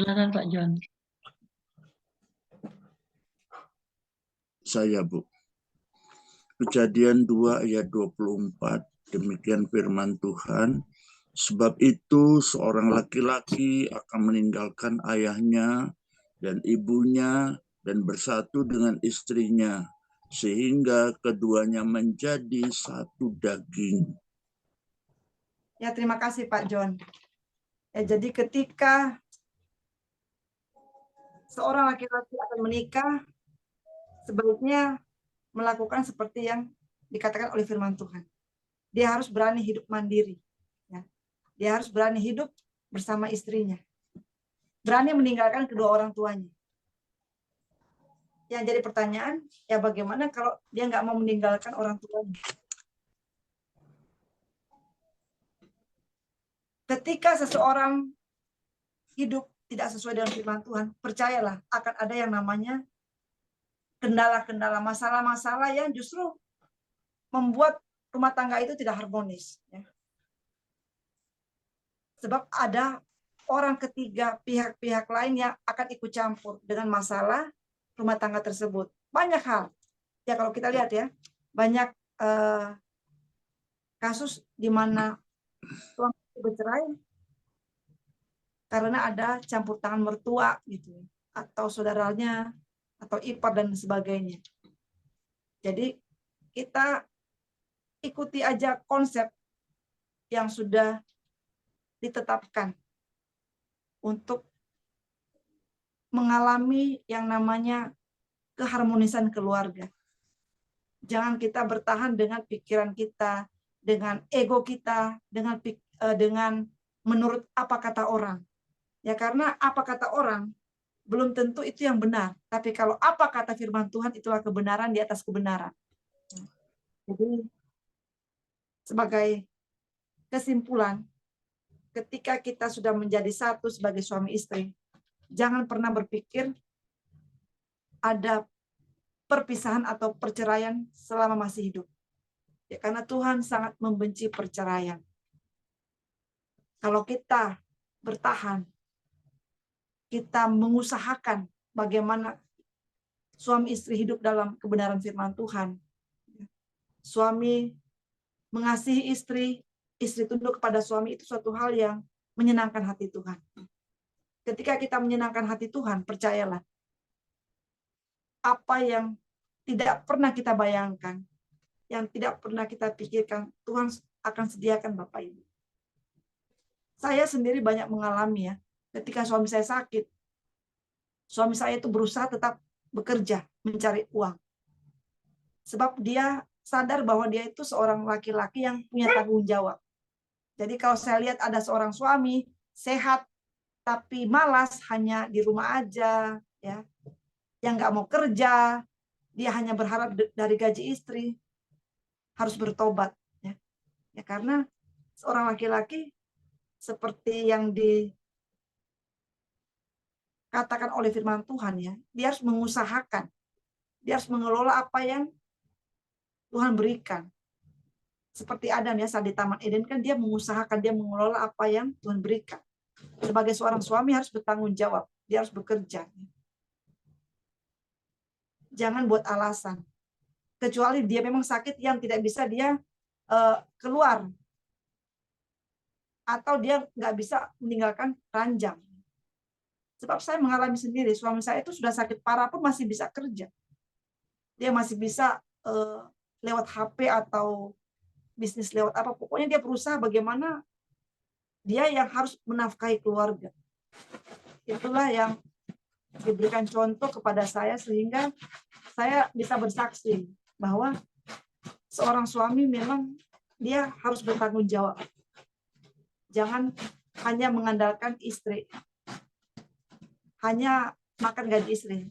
Silakan Pak John. Saya, Bu. Kejadian 2 ayat 24, demikian firman Tuhan. Sebab itu seorang laki-laki akan meninggalkan ayahnya dan ibunya dan bersatu dengan istrinya, sehingga keduanya menjadi satu daging. Ya, terima kasih Pak John. Ya, jadi ketika seorang laki-laki akan menikah, sebaiknya melakukan seperti yang dikatakan oleh firman Tuhan. Dia harus berani hidup mandiri. Ya. Dia harus berani hidup bersama istrinya. Berani meninggalkan kedua orang tuanya. Yang jadi pertanyaan, ya bagaimana kalau dia nggak mau meninggalkan orang tuanya? Ketika seseorang hidup tidak sesuai dengan firman Tuhan, percayalah akan ada yang namanya kendala-kendala, masalah-masalah yang justru membuat rumah tangga itu tidak harmonis. Ya. Sebab ada orang ketiga, pihak-pihak lain yang akan ikut campur dengan masalah rumah tangga tersebut. Banyak hal. Ya kalau kita lihat ya, banyak kasus di mana suami bercerai karena ada campur tangan mertua gitu, atau saudaranya, atau ipar dan sebagainya. Jadi kita ikuti aja konsep yang sudah ditetapkan untuk mengalami yang namanya keharmonisan keluarga. Jangan kita bertahan dengan pikiran kita, dengan ego kita, dengan menurut apa kata orang. Ya karena apa kata orang belum tentu itu yang benar. Tapi kalau apa kata firman Tuhan itulah kebenaran di atas kebenaran. Jadi sebagai kesimpulan, ketika kita sudah menjadi satu sebagai suami istri, jangan pernah berpikir ada perpisahan atau perceraian selama masih hidup. Ya, karena Tuhan sangat membenci perceraian. Kalau kita bertahan, kita mengusahakan bagaimana suami istri hidup dalam kebenaran firman Tuhan. Suami mengasihi istri, istri tunduk kepada suami, itu suatu hal yang menyenangkan hati Tuhan. Ketika kita menyenangkan hati Tuhan, percayalah, apa yang tidak pernah kita bayangkan, yang tidak pernah kita pikirkan, Tuhan akan sediakan Bapak Ibu. Saya sendiri banyak mengalami ya, ketika suami saya sakit, suami saya itu berusaha tetap bekerja, mencari uang. Sebab dia sadar bahwa dia itu seorang laki-laki yang punya tanggung jawab. Jadi kalau saya lihat ada seorang suami sehat, tapi malas, hanya di rumah aja, ya, yang nggak mau kerja, dia hanya berharap dari gaji istri, harus bertobat, ya, ya karena seorang laki-laki seperti yang dikatakan oleh firman Tuhan ya, dia harus mengusahakan, dia harus mengelola apa yang Tuhan berikan. Seperti Adam ya, saat di Taman Eden kan dia mengusahakan, dia mengelola apa yang Tuhan berikan. Sebagai seorang suami harus bertanggung jawab, dia harus bekerja. Jangan buat alasan. Kecuali dia memang sakit yang tidak bisa dia keluar. Atau dia nggak bisa meninggalkan ranjang. Sebab saya mengalami sendiri, suami saya itu sudah sakit parah pun masih bisa kerja. Dia masih bisa lewat HP atau bisnis lewat apa. Pokoknya dia berusaha bagaimana dia yang harus menafkahi keluarga. Itulah yang diberikan contoh kepada saya sehingga saya bisa bersaksi bahwa seorang suami memang dia harus bertanggung jawab. Jangan hanya mengandalkan istri. Hanya makan gaji istri.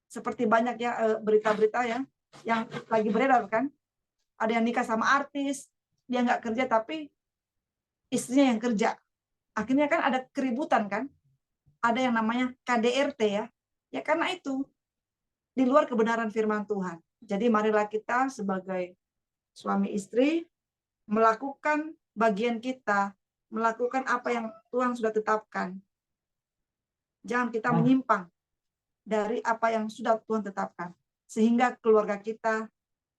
Seperti banyak ya berita-berita ya yang lagi beredar kan. Ada yang nikah sama artis, dia nggak kerja tapi istrinya yang kerja. Akhirnya kan ada keributan kan. Ada yang namanya KDRT ya. Ya karena itu di luar kebenaran firman Tuhan. Jadi marilah kita sebagai suami istri melakukan bagian kita, melakukan apa yang Tuhan sudah tetapkan. Jangan kita menyimpang dari apa yang sudah Tuhan tetapkan. Sehingga keluarga kita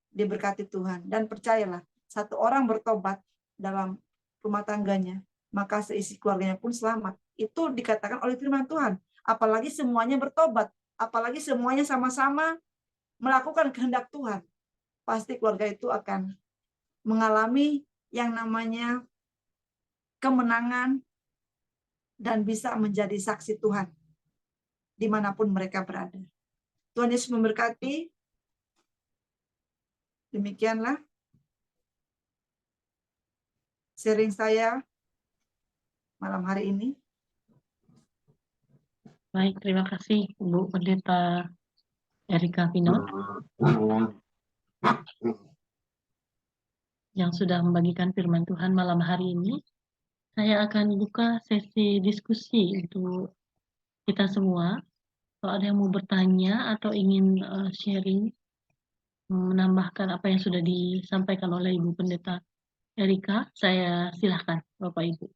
diberkati Tuhan. Dan percayalah, satu orang bertobat dalam rumah tangganya, maka seisi keluarganya pun selamat. Itu dikatakan oleh firman Tuhan. Apalagi semuanya bertobat. Apalagi semuanya sama-sama melakukan kehendak Tuhan. Pasti keluarga itu akan mengalami yang namanya kemenangan dan bisa menjadi saksi Tuhan dimanapun mereka berada. Tuhan Yesus memberkati. Demikianlah sharing saya malam hari ini. Baik, terima kasih Ibu Pendeta Erika Pinot yang sudah membagikan firman Tuhan malam hari ini. Saya akan buka sesi diskusi untuk kita semua. Kalau ada yang mau bertanya atau ingin sharing, menambahkan apa yang sudah disampaikan oleh Ibu Pendeta Erika, saya silahkan Bapak Ibu.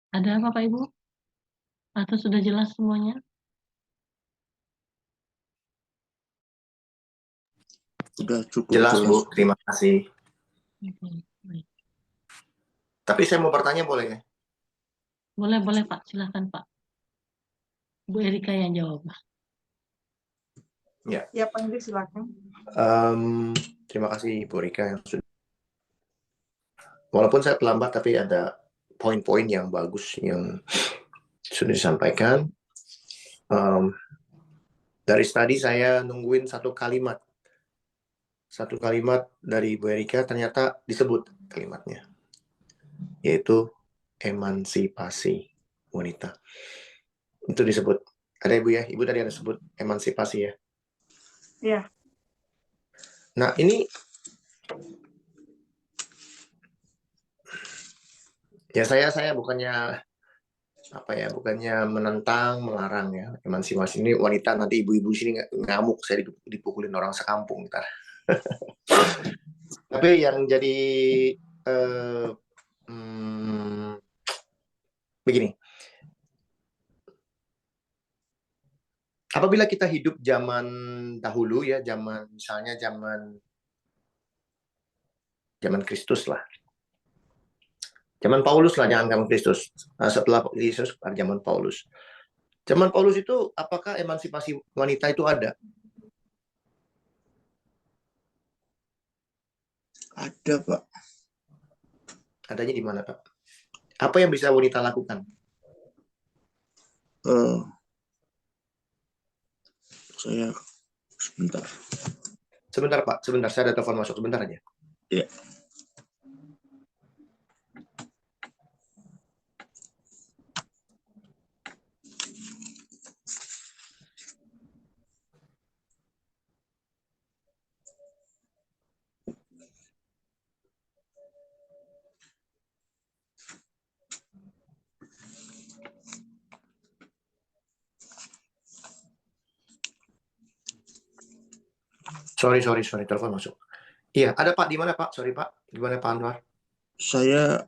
Ada Bapak Ibu? Atau sudah jelas semuanya? Sudah cukup Jelas, jelas. Bu. Terima kasih. Oke, baik. Tapi saya mau bertanya boleh ya? Boleh Pak, silahkan Pak. Bu Erika yang jawab. Ya, Pak Hendrik, silakan. Terima kasih Bu Rika yang sudah. Walaupun saya terlambat, tapi ada poin-poin yang bagus yang sudah disampaikan. Dari tadi saya nungguin satu kalimat dari Bu Erika, ternyata disebut kalimatnya, yaitu emansipasi wanita. Itu disebut. Ada Ibu ya? Ibu tadi ada sebut emansipasi ya? Iya. Nah, ini ya saya bukannya menentang, melarang ya. Emansipasi ini wanita, nanti ibu-ibu sini ngamuk, saya dipukulin orang sekampung ntar. Tapi yang jadi begini. Apabila kita hidup zaman dahulu ya, misalnya zaman Kristus lah. Zaman Paulus lah, jangan zaman Kristus. Setelah Yesus pada zaman Paulus. Zaman Paulus itu apakah emansipasi wanita itu ada? Ada, Pak. Adanya di mana, Pak? Apa yang bisa wanita lakukan? Saya sebentar. Sebentar, Pak. Sebentar, saya ada telepon masuk. Sebentar aja. Iya. Sorry, telepon masuk. Iya, ada Pak, di mana Pak? Sorry Pak, di mana Pak Anwar? Saya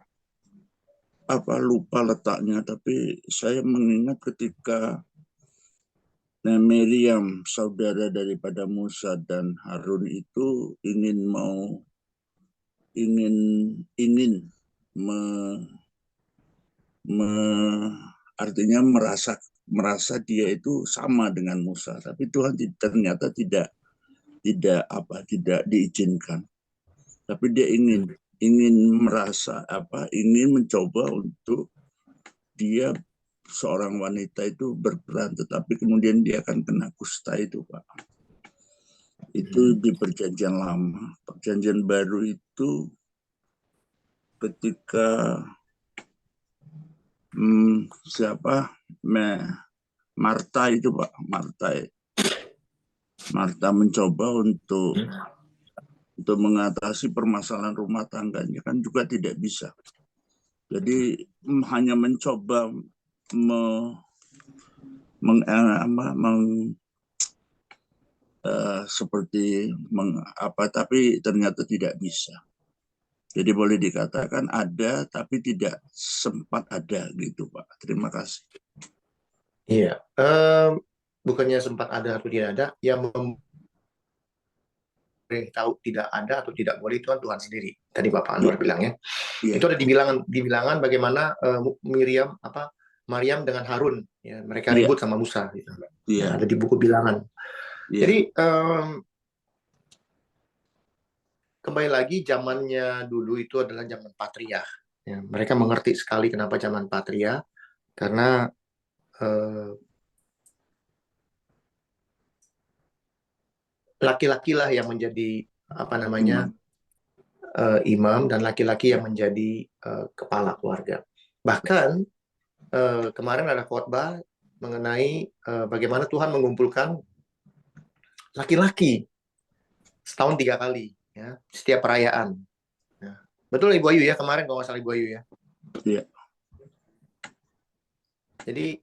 lupa letaknya, tapi saya mengingat ketika Miriam, saudara daripada Musa dan Harun itu artinya merasa dia itu sama dengan Musa, tapi Tuhan ternyata tidak diizinkan. Tapi dia ingin mencoba untuk dia seorang wanita itu berperan, tetapi kemudian dia akan kena kusta itu, Pak. Itu di Perjanjian Lama. Perjanjian Baru itu ketika Marta itu, Pak. Marta Marta mencoba untuk mengatasi permasalahan rumah tangganya kan juga tidak bisa. Jadi hanya mencoba tapi ternyata tidak bisa. Jadi boleh dikatakan ada tapi tidak sempat ada gitu Pak. Terima kasih. Iya, bukannya sempat ada atau tidak ada, yang tahu tidak ada atau tidak boleh itu kan Tuhan sendiri. Tadi Bapak Anwar bilang ya. Iya. Itu ada di bilangan bagaimana Maryam dengan Harun ya, mereka Iya. ribut sama Musa gitu. Iya. Ya, ada di buku bilangan. Iya. Jadi kembali lagi zamannya dulu itu adalah zaman Patria. Ya, mereka mengerti sekali kenapa zaman Patria, karena laki-laki lah yang menjadi imam dan laki-laki yang menjadi kepala keluarga. Bahkan kemarin ada khotbah mengenai bagaimana Tuhan mengumpulkan laki-laki setahun 3 kali ya, setiap perayaan. Ya. Betul Ibu Ayu ya, kemarin kalau nggak salah Ibu Ayu ya. Iya. Jadi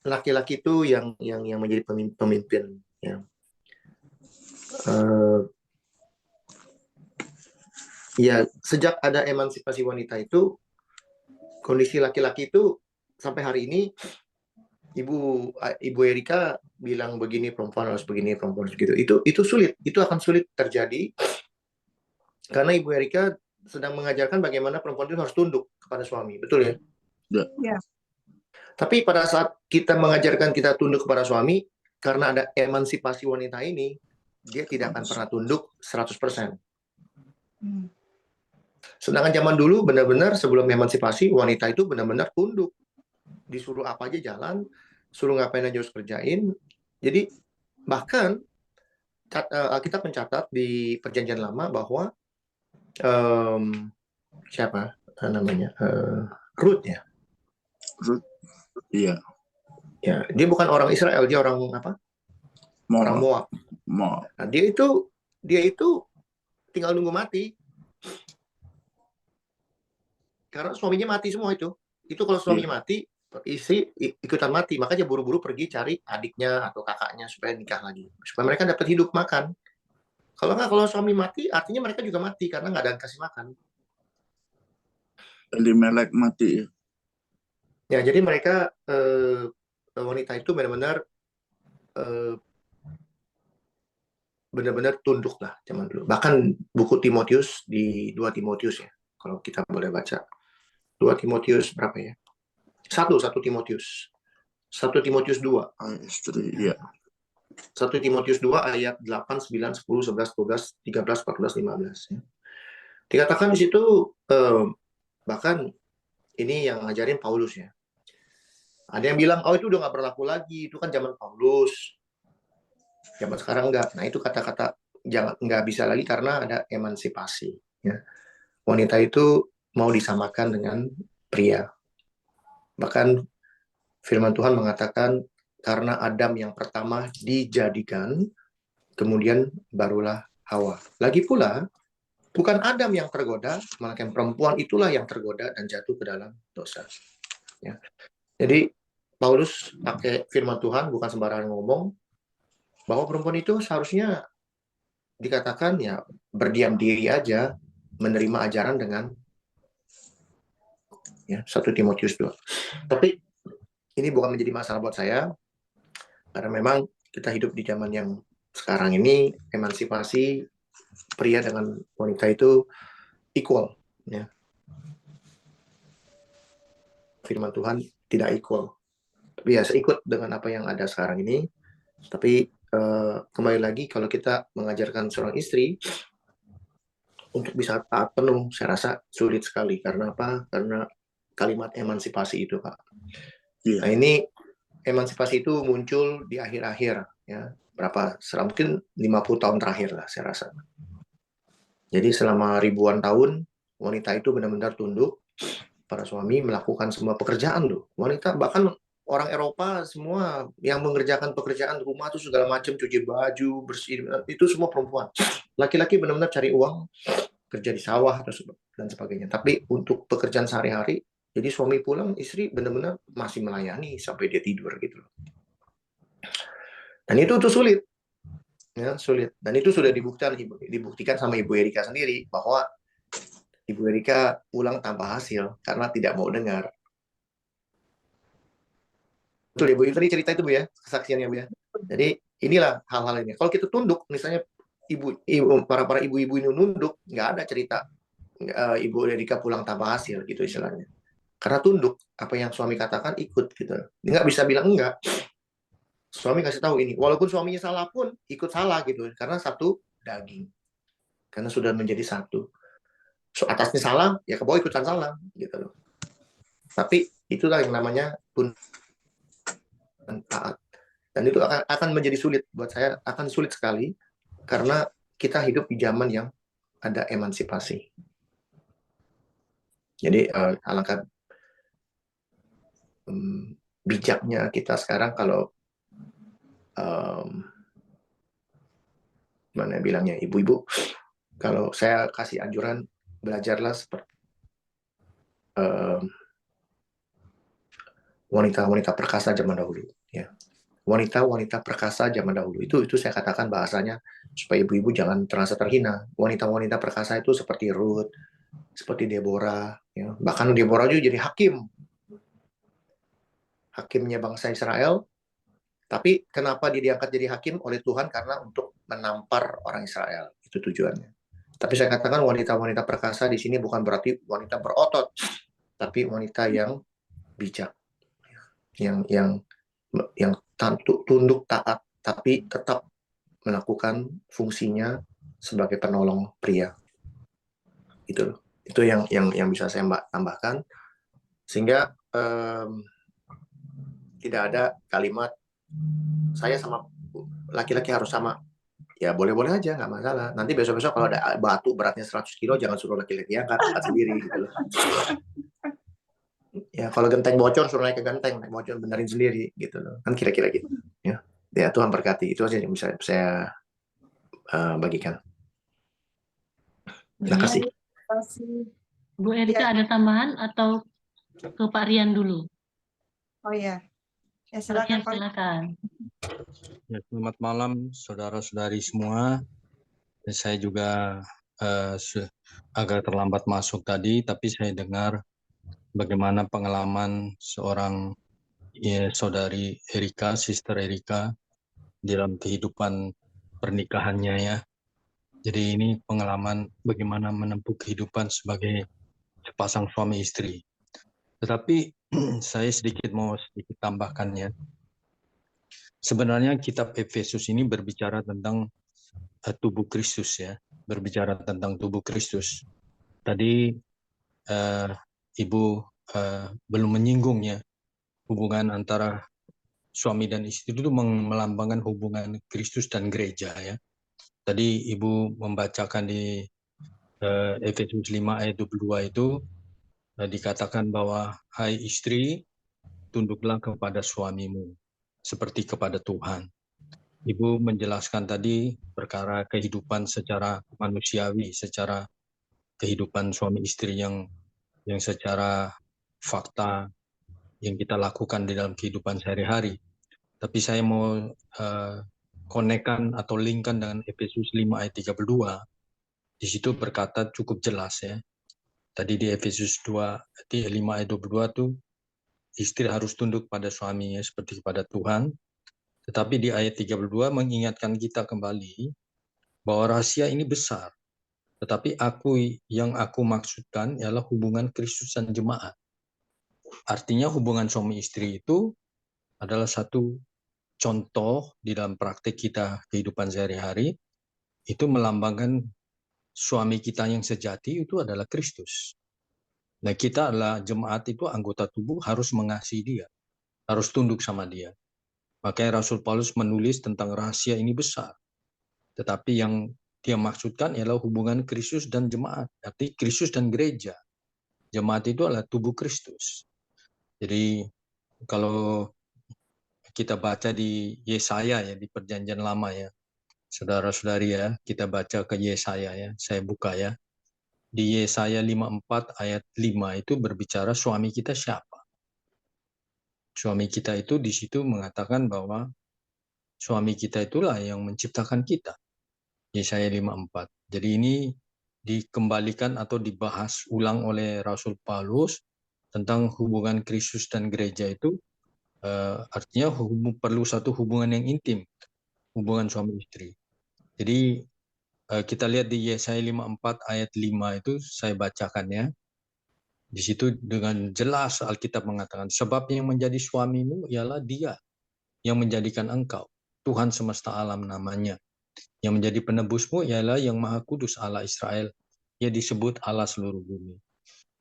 laki-laki itu yang menjadi pemimpin ya. Ya, sejak ada emansipasi wanita itu, kondisi laki-laki itu sampai hari ini, Ibu Erika bilang begini, perempuan harus begini, perempuan harus begitu. Itu sulit, itu akan sulit terjadi karena Ibu Erika sedang mengajarkan bagaimana perempuan itu harus tunduk kepada suami, betul ya? Ya. Tapi pada saat kita mengajarkan kita tunduk kepada suami, karena ada emansipasi wanita ini, dia tidak akan pernah tunduk 100%. Sedangkan zaman dulu benar-benar sebelum emansipasi, wanita itu benar-benar tunduk. Disuruh apa aja jalan, suruh ngapain aja harus kerjain. Jadi bahkan kita mencatat di Perjanjian Lama bahwa siapa namanya Ruth ya. Ruth, iya. Ya, dia bukan orang Israel, dia orang apa? Orang Moab. Nah, dia itu tinggal nunggu mati. Karena suaminya mati semua itu. Itu kalau suaminya mati, istri ikutan mati. Makanya buru-buru pergi cari adiknya atau kakaknya supaya nikah lagi. Supaya mereka dapat hidup makan. Kalau suami mati, artinya mereka juga mati karena nggak ada yang kasih makan. Elimelek mati. Ya, jadi mereka wanita itu benar-benar tunduk lah zaman dulu. Bahkan buku Timotius di 2 Timotius ya, kalau kita boleh baca. 2 Timotius berapa ya? 1 Timotius. 1 Timotius 2. Iya. 1 Timotius 2 ayat 8, 9, 10, 11, 12, 13, 14, 15. Ya. Dikatakan di situ, bahkan ini yang ngajarin Paulus ya. Ada yang bilang, oh itu udah nggak berlaku lagi, itu kan zaman Paulus. Zaman sekarang enggak. Nah itu kata-kata nggak bisa lagi karena ada emansipasi. Ya. Wanita itu mau disamakan dengan pria. Bahkan firman Tuhan mengatakan karena Adam yang pertama dijadikan, kemudian barulah Hawa. Lagi pula, bukan Adam yang tergoda, melainkan perempuan itulah yang tergoda dan jatuh ke dalam dosa. Ya. Jadi Paulus pakai firman Tuhan bukan sembarangan ngomong bahwa perempuan itu seharusnya dikatakan ya berdiam diri aja, menerima ajaran dengan ya 1 Timotius 2. Tapi ini bukan menjadi masalah buat saya karena memang kita hidup di zaman yang sekarang ini emansipasi pria dengan wanita itu equal ya. Firman Tuhan tidak equal. Tapi ya saya ikut dengan apa yang ada sekarang ini. Tapi kembali lagi kalau kita mengajarkan seorang istri untuk bisa taat penuh, saya rasa sulit sekali. Karena apa? Karena kalimat emansipasi itu, Pak. Nah ini emansipasi itu muncul di akhir-akhir ya. Mungkin 50 tahun terakhir lah saya rasa. Jadi selama ribuan tahun wanita itu benar-benar tunduk, para suami melakukan semua pekerjaan loh. Wanita bahkan orang Eropa semua yang mengerjakan pekerjaan rumah tuh segala macam, cuci baju, bersih, itu semua perempuan. Laki-laki benar-benar cari uang, kerja di sawah atau dan sebagainya. Tapi untuk pekerjaan sehari-hari, jadi suami pulang, istri benar-benar masih melayani sampai dia tidur gitu loh. Dan itu tuh sulit, ya sulit. Dan itu sudah dibuktikan sama Ibu Erika sendiri bahwa Ibu Erika pulang tanpa hasil karena tidak mau dengar. Betul ya Bu, tadi cerita itu Bu ya, kesaksiannya Bu ya. Jadi inilah hal-hal ini. Kalau kita tunduk, misalnya para ibu-ibu ini nunduk, nggak ada cerita Ibu Erika pulang tanpa hasil gitu istilahnya. Karena tunduk, apa yang suami katakan ikut gitu. Nggak bisa bilang enggak. Suami kasih tahu ini, walaupun suaminya salah pun ikut salah gitu, karena satu daging, karena sudah menjadi satu. So, atasnya salah, ya ke bawah ikutan salah gitu loh. Tapi itulah yang namanya tunduk dan taat. Dan itu akan menjadi sulit buat saya, akan sulit sekali karena kita hidup di zaman yang ada emansipasi. Jadi alangkah bijaknya kita sekarang kalau mana bilangnya ibu-ibu, kalau saya kasih anjuran belajarlah seperti wanita-wanita perkasa zaman dahulu, ya. Wanita-wanita perkasa zaman dahulu itu saya katakan bahasanya supaya ibu-ibu jangan terasa terhina. Wanita-wanita perkasa itu seperti Ruth, seperti Deborah, ya. Bahkan Deborah juga jadi hakimnya bangsa Israel. Tapi kenapa dia diangkat jadi hakim oleh Tuhan? Karena untuk menampar orang Israel, itu tujuannya. Tapi saya katakan wanita-wanita perkasa di sini bukan berarti wanita berotot, tapi wanita yang bijak, yang tunduk taat, tapi tetap melakukan fungsinya sebagai penolong pria. Itu yang bisa saya tambahkan, sehingga tidak ada kalimat saya sama laki-laki harus sama. Ya boleh-boleh aja, nggak masalah. Nanti besok-besok kalau ada batu beratnya 100 kilo, jangan suruh laki-laki angkat sendiri gitu loh. Ya kalau genteng bocor suruh naik ke genteng, naik bocor benerin sendiri gitu loh. Kan kira-kira gitu. Ya Tuhan berkati. Itu aja yang bisa saya bagikan. Terima kasih. Bu Erika ada tambahan atau ke Pak Rian dulu? Oh ya, Silakan. Ya, selamat malam saudara-saudari semua. Saya juga agak terlambat masuk tadi, tapi saya dengar bagaimana pengalaman seorang saudari Erika, Sister Erika, dalam kehidupan pernikahannya ya. Jadi ini pengalaman bagaimana menempuh kehidupan sebagai sepasang suami istri. Tetapi saya mau sedikit tambahkannya. Sebenarnya kitab Efesus ini berbicara tentang tubuh Kristus ya, berbicara tentang tubuh Kristus. Tadi Ibu belum menyinggung ya, hubungan antara suami dan istri itu melambangkan hubungan Kristus dan gereja ya. Tadi Ibu membacakan di Efesus 5 ayat 22 itu dikatakan bahwa hai istri, tunduklah kepada suamimu seperti kepada Tuhan. Ibu menjelaskan tadi perkara kehidupan secara manusiawi, secara kehidupan suami istri yang secara fakta yang kita lakukan di dalam kehidupan sehari-hari. Tapi saya mau konekkan atau linkkan dengan Efesus 5 ayat 32. Di situ berkata cukup jelas ya. Tadi di Efesus 5 ayat 22 tuh istri harus tunduk pada suaminya seperti kepada Tuhan. Tetapi di ayat 32 mengingatkan kita kembali bahwa rahasia ini besar. Tetapi yang aku maksudkan ialah hubungan Kristus dan jemaat. Artinya hubungan suami istri itu adalah satu contoh di dalam praktik kita kehidupan sehari-hari, itu melambangkan suami kita yang sejati itu adalah Kristus. Nah kita adalah jemaat itu anggota tubuh harus mengasihi dia, harus tunduk sama dia. Makanya Rasul Paulus menulis tentang rahasia ini besar. Tetapi yang dia maksudkan ialah hubungan Kristus dan jemaat. Arti Kristus dan gereja. Jemaat itu adalah tubuh Kristus. Jadi kalau kita baca di Yesaya ya, di Perjanjian Lama ya, saudara-saudari ya, kita baca ke Yesaya ya, saya buka ya. Di Yesaya 54 ayat 5 itu berbicara suami kita siapa. Suami kita itu di situ mengatakan bahwa suami kita itulah yang menciptakan kita. Yesaya 54. Jadi ini dikembalikan atau dibahas ulang oleh Rasul Paulus tentang hubungan Kristus dan gereja itu, artinya perlu satu hubungan yang intim, hubungan suami istri. Jadi kita lihat di Yesaya 54 ayat 5 itu saya bacakan ya. Di situ dengan jelas Alkitab mengatakan, sebab yang menjadi suamimu ialah Dia yang menjadikan engkau, Tuhan semesta alam namanya. Yang menjadi penebusmu ialah Yang Maha Kudus Allah Israel. Ia disebut Allah seluruh bumi.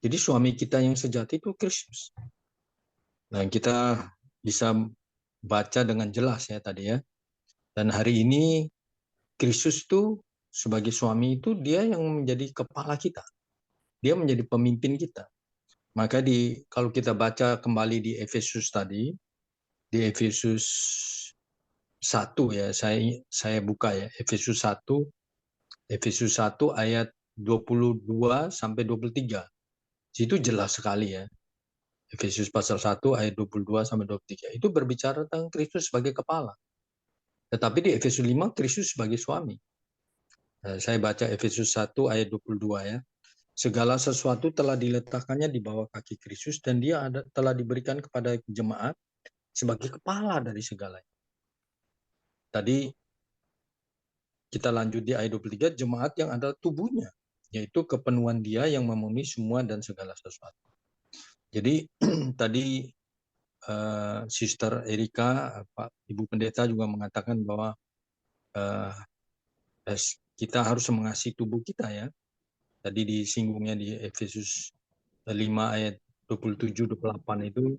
Jadi suami kita yang sejati itu Kristus. Nah, kita bisa baca dengan jelas ya tadi ya. Dan hari ini Kristus itu sebagai suami itu dia yang menjadi kepala kita. Dia menjadi pemimpin kita. Maka kalau kita baca kembali di Efesus tadi, di Efesus 1 ya, saya buka ya, Efesus 1 ayat 22 sampai 23. Itu jelas sekali ya. Efesus pasal 1 ayat 22 sampai 23. Itu berbicara tentang Kristus sebagai kepala. Tetapi di Efesus 5 Kristus sebagai suami. Saya baca Efesus 1 ayat 22 ya. Segala sesuatu telah diletakkannya di bawah kaki Kristus dan dia telah diberikan kepada jemaat sebagai kepala dari segalanya. Tadi kita lanjut di ayat 23, jemaat yang adalah tubuhnya, yaitu kepenuhan dia yang memenuhi semua dan segala sesuatu. Jadi tadi Sister Erika, Pak Ibu Pendeta juga mengatakan bahwa kita harus mengasihi tubuh kita ya. Tadi disinggungnya di Efesus 5 ayat 27-28 itu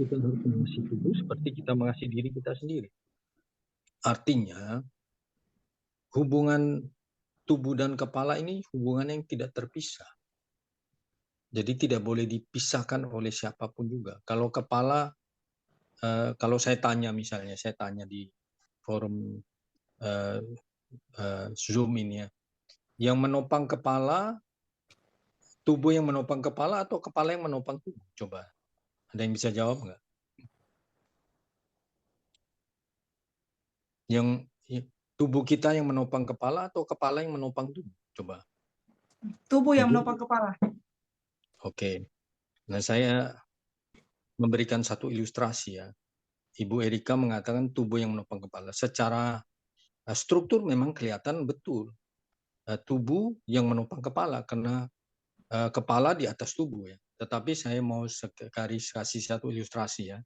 kita harus mengasihi tubuh seperti kita mengasihi diri kita sendiri. Artinya hubungan tubuh dan kepala ini hubungan yang tidak terpisah. Jadi tidak boleh dipisahkan oleh siapapun juga. Kalau kepala, kalau saya tanya misalnya, saya tanya di forum Zoom ini ya, yang menopang kepala, tubuh yang menopang kepala atau kepala yang menopang tubuh? Coba, ada yang bisa jawab nggak? Yang tubuh kita yang menopang kepala atau kepala yang menopang tubuh? Coba. Tubuh yang menopang kepala. Oke. Nah, saya memberikan satu ilustrasi ya. Ibu Erika mengatakan tubuh yang menopang kepala. Secara struktur memang kelihatan betul. Tubuh yang menopang kepala karena kepala di atas tubuh ya. Tetapi saya mau kasih satu ilustrasi ya.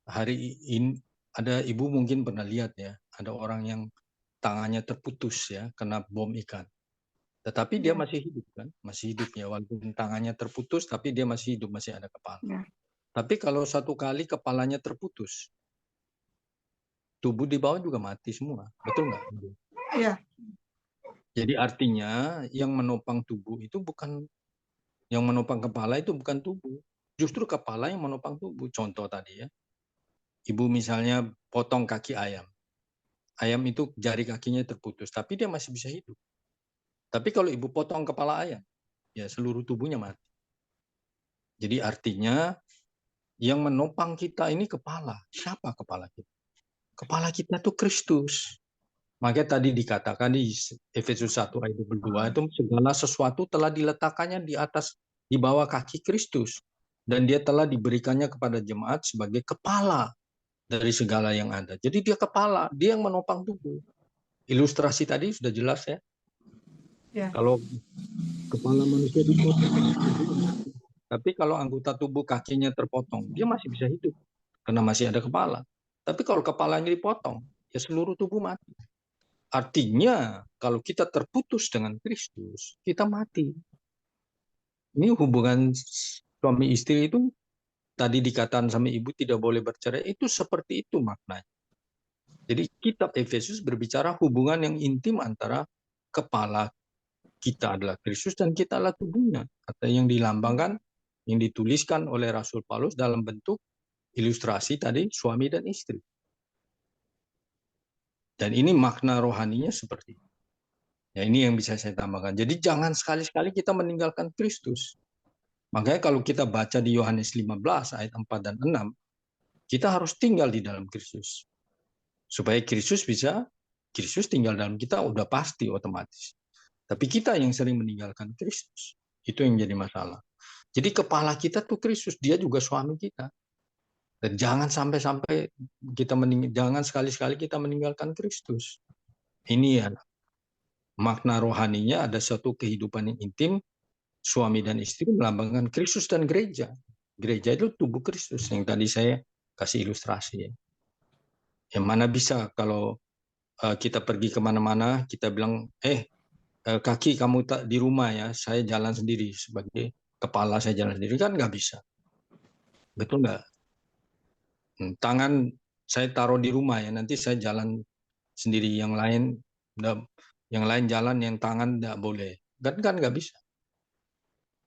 Hari ini ada ibu mungkin pernah lihat ya, ada orang yang tangannya terputus ya kena bom ikan. Tetapi dia masih hidup kan, masih hidup ya, walaupun tangannya terputus tapi dia masih hidup, masih ada kepala. Tapi kalau satu kali kepalanya terputus, tubuh di bawah juga mati semua, betul nggak? Iya. Jadi artinya yang menopang tubuh itu bukan, yang menopang kepala itu bukan tubuh, justru kepala yang menopang tubuh. Contoh tadi ya, ibu misalnya potong kaki ayam, ayam itu jari kakinya terputus, tapi dia masih bisa hidup. Tapi kalau ibu potong kepala ayam, ya seluruh tubuhnya mati. Jadi artinya yang menopang kita ini kepala. Siapa kepala kita? Kepala kita itu Kristus. Makanya tadi dikatakan di Efesus 1 ayat 22 itu segala sesuatu telah diletakkannya di bawah kaki Kristus. Dan dia telah diberikannya kepada jemaat sebagai kepala dari segala yang ada. Jadi dia kepala, dia yang menopang tubuh. Ilustrasi tadi sudah jelas ya. Kalau kepala manusia dipotong, tapi kalau anggota tubuh kakinya terpotong, dia masih bisa hidup karena masih ada kepala. Tapi kalau kepalanya dipotong, ya seluruh tubuh mati. Artinya kalau kita terputus dengan Kristus, kita mati. Ini hubungan suami istri itu tadi dikatakan sama ibu tidak boleh bercerai, itu seperti itu maknanya. Jadi kitab Efesus berbicara hubungan yang intim antara kepala kita adalah Kristus dan kita adalah tubuhnya. Atau yang dilambangkan, yang dituliskan oleh Rasul Paulus dalam bentuk ilustrasi tadi suami dan istri. Dan ini makna rohaninya seperti itu. Ya, ini yang bisa saya tambahkan. Jadi jangan sekali-sekali kita meninggalkan Kristus. Makanya kalau kita baca di Yohanes 15 ayat 4 dan 6, kita harus tinggal di dalam Kristus. Supaya Kristus tinggal dalam kita udah pasti otomatis. Tapi kita yang sering meninggalkan Kristus. Itu yang jadi masalah. Jadi kepala kita tuh Kristus, dia juga suami kita. Dan jangan sampai-sampai jangan sekali-sekali kita meninggalkan Kristus. Ini ya makna rohaninya, ada satu kehidupan yang intim, suami dan istri melambangkan Kristus dan gereja. Gereja itu tubuh Kristus yang tadi saya kasih ilustrasi. Yang mana bisa kalau kita pergi kemana-mana, kita bilang, kaki kamu tak di rumah ya, saya jalan sendiri sebagai kepala, saya jalan sendiri, kan nggak bisa. Betul nggak? Tangan saya taruh di rumah ya, nanti saya jalan sendiri, yang lain jalan, yang tangan nggak boleh, kan nggak bisa.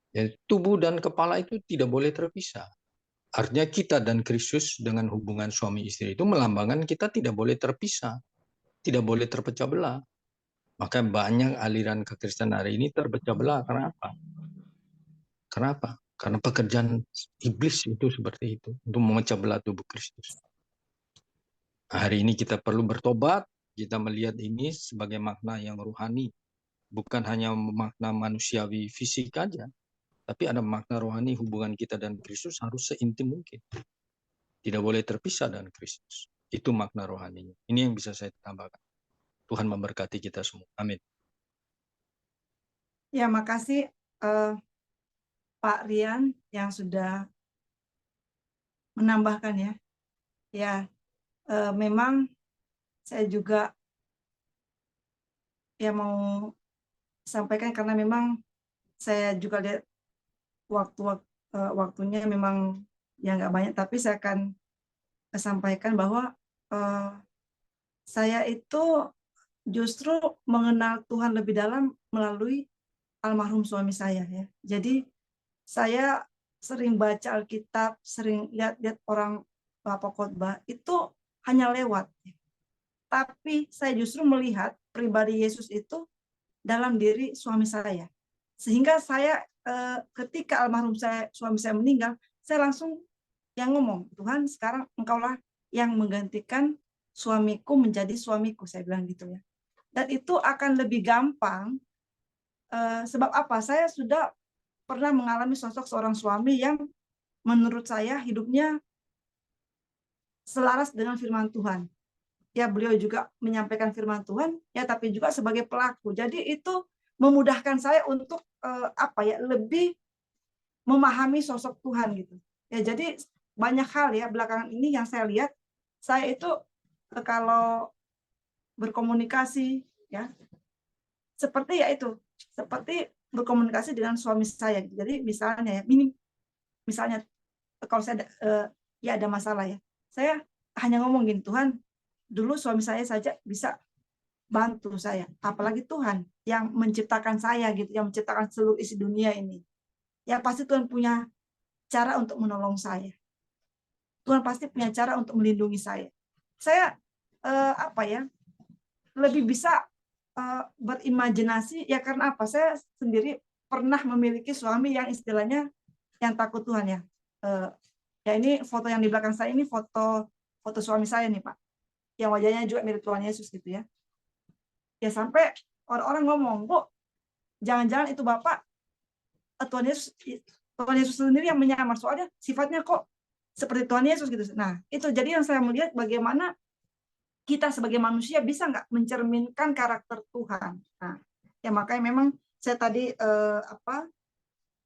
Ya, tubuh dan kepala itu tidak boleh terpisah. Artinya kita dan Kristus dengan hubungan suami istri itu melambangkan kita tidak boleh terpisah, tidak boleh terpecah belah. Maka banyak aliran kekristenan hari ini terpecah belah. Kenapa? Kenapa? Karena pekerjaan iblis itu seperti itu, untuk memecah belah tubuh Kristus. Hari ini kita perlu bertobat, kita melihat ini sebagai makna yang rohani, bukan hanya makna manusiawi fisik aja, tapi ada makna rohani. Hubungan kita dan Kristus harus seintim mungkin. Tidak boleh terpisah dengan Kristus. Itu makna rohaninya. Ini yang bisa saya tambahkan. Tuhan memberkati kita semua. Amin. Ya, makasih Pak Rian yang sudah menambahkan ya. Ya, memang saya juga ya mau sampaikan, karena memang saya juga lihat waktunya memang ya nggak banyak, tapi saya akan sampaikan bahwa saya itu justru mengenal Tuhan lebih dalam melalui almarhum suami saya ya. Jadi saya sering baca Alkitab, sering lihat orang Bapak khotbah, itu hanya lewat. Tapi saya justru melihat pribadi Yesus itu dalam diri suami saya. Sehingga saya ketika almarhum suami saya meninggal, saya langsung yang ngomong, Tuhan, sekarang Engkaulah yang menggantikan suamiku menjadi suamiku, saya bilang gitu ya. Dan itu akan lebih gampang. Sebab apa? Saya sudah pernah mengalami sosok seorang suami yang menurut saya hidupnya selaras dengan firman Tuhan. Ya, beliau juga menyampaikan firman Tuhan, ya, tapi juga sebagai pelaku. Jadi itu memudahkan saya untuk lebih memahami sosok Tuhan gitu. Ya, jadi banyak hal ya belakangan ini yang saya lihat, saya itu kalau berkomunikasi ya seperti berkomunikasi dengan suami saya. Jadi misalnya kalau saya ada masalah ya, saya hanya ngomong gini, Tuhan, dulu suami saya saja bisa bantu saya, apalagi Tuhan yang menciptakan saya gitu, yang menciptakan seluruh isi dunia ini. Ya pasti Tuhan punya cara untuk menolong saya. Tuhan pasti punya cara untuk melindungi saya. Saya lebih bisa berimajinasi ya, karena apa? Saya sendiri pernah memiliki suami yang istilahnya yang takut Tuhan ya. Ya ini foto yang di belakang saya ini foto suami saya nih Pak. Yang wajahnya juga mirip Tuhan Yesus gitu ya. Ya sampai orang-orang ngomong, Bu, jangan-jangan itu Bapak Tuhan Yesus sendiri yang menyamar, soalnya sifatnya kok seperti Tuhan Yesus gitu. Nah, itu jadi yang saya melihat bagaimana kita sebagai manusia bisa nggak mencerminkan karakter Tuhan. Nah, ya makanya memang saya tadi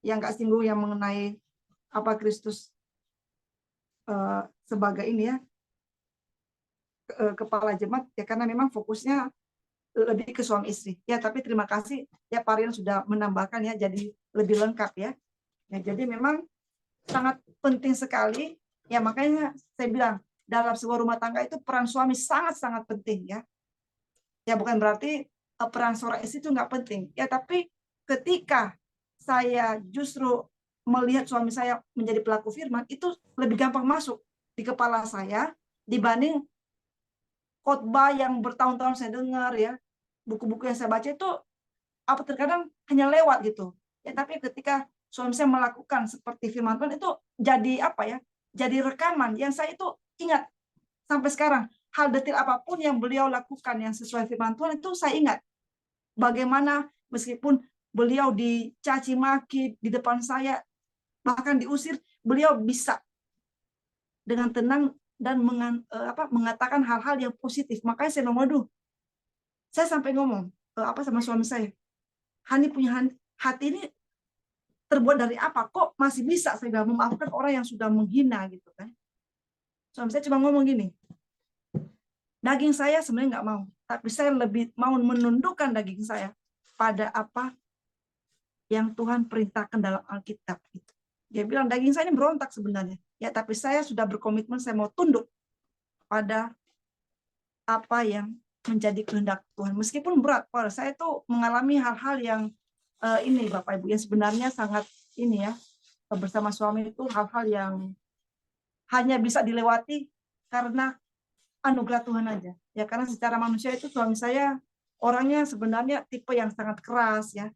yang nggak singgung yang mengenai apa Kristus sebagai ini ya kepala jemaat ya, karena memang fokusnya lebih ke suami istri ya. Tapi terima kasih ya Pak Rian sudah menambahkan ya, jadi lebih lengkap ya. Ya jadi memang sangat penting sekali ya, makanya saya bilang dalam sebuah rumah tangga itu peran suami sangat-sangat penting ya. Ya bukan berarti peran seorang istri itu nggak penting ya, tapi ketika saya justru melihat suami saya menjadi pelaku firman, itu lebih gampang masuk di kepala saya dibanding khotbah yang bertahun-tahun saya dengar ya, buku-buku yang saya baca itu terkadang hanya lewat gitu. Ya, tapi ketika suami saya melakukan seperti firman Tuhan itu jadi jadi rekaman yang saya itu ingat sampai sekarang. Hal detail apapun yang beliau lakukan yang sesuai firman Tuhan itu saya ingat. Bagaimana meskipun beliau dicaci maki di depan saya, bahkan diusir, beliau bisa dengan tenang dan mengatakan hal-hal yang positif. Makanya saya ngomong, saya sampai ngomong sama suami saya, Hani punya hati ini terbuat dari apa? Kok masih bisa saya bilang memaafkan orang yang sudah menghina gitu kan? Suami saya cuma ngomong gini, daging saya sebenarnya nggak mau, tapi saya lebih mau menundukkan daging saya pada apa yang Tuhan perintahkan dalam Alkitab. Gitu. Dia bilang daging saya ini berontak sebenarnya, ya tapi saya sudah berkomitmen saya mau tunduk pada apa yang menjadi kehendak Tuhan. Meskipun berat, saya itu mengalami hal-hal yang ini Bapak Ibu yang sebenarnya sangat ini ya, bersama suami itu hal-hal yang hanya bisa dilewati karena anugerah Tuhan aja. Ya karena secara manusia itu suami saya orangnya sebenarnya tipe yang sangat keras ya.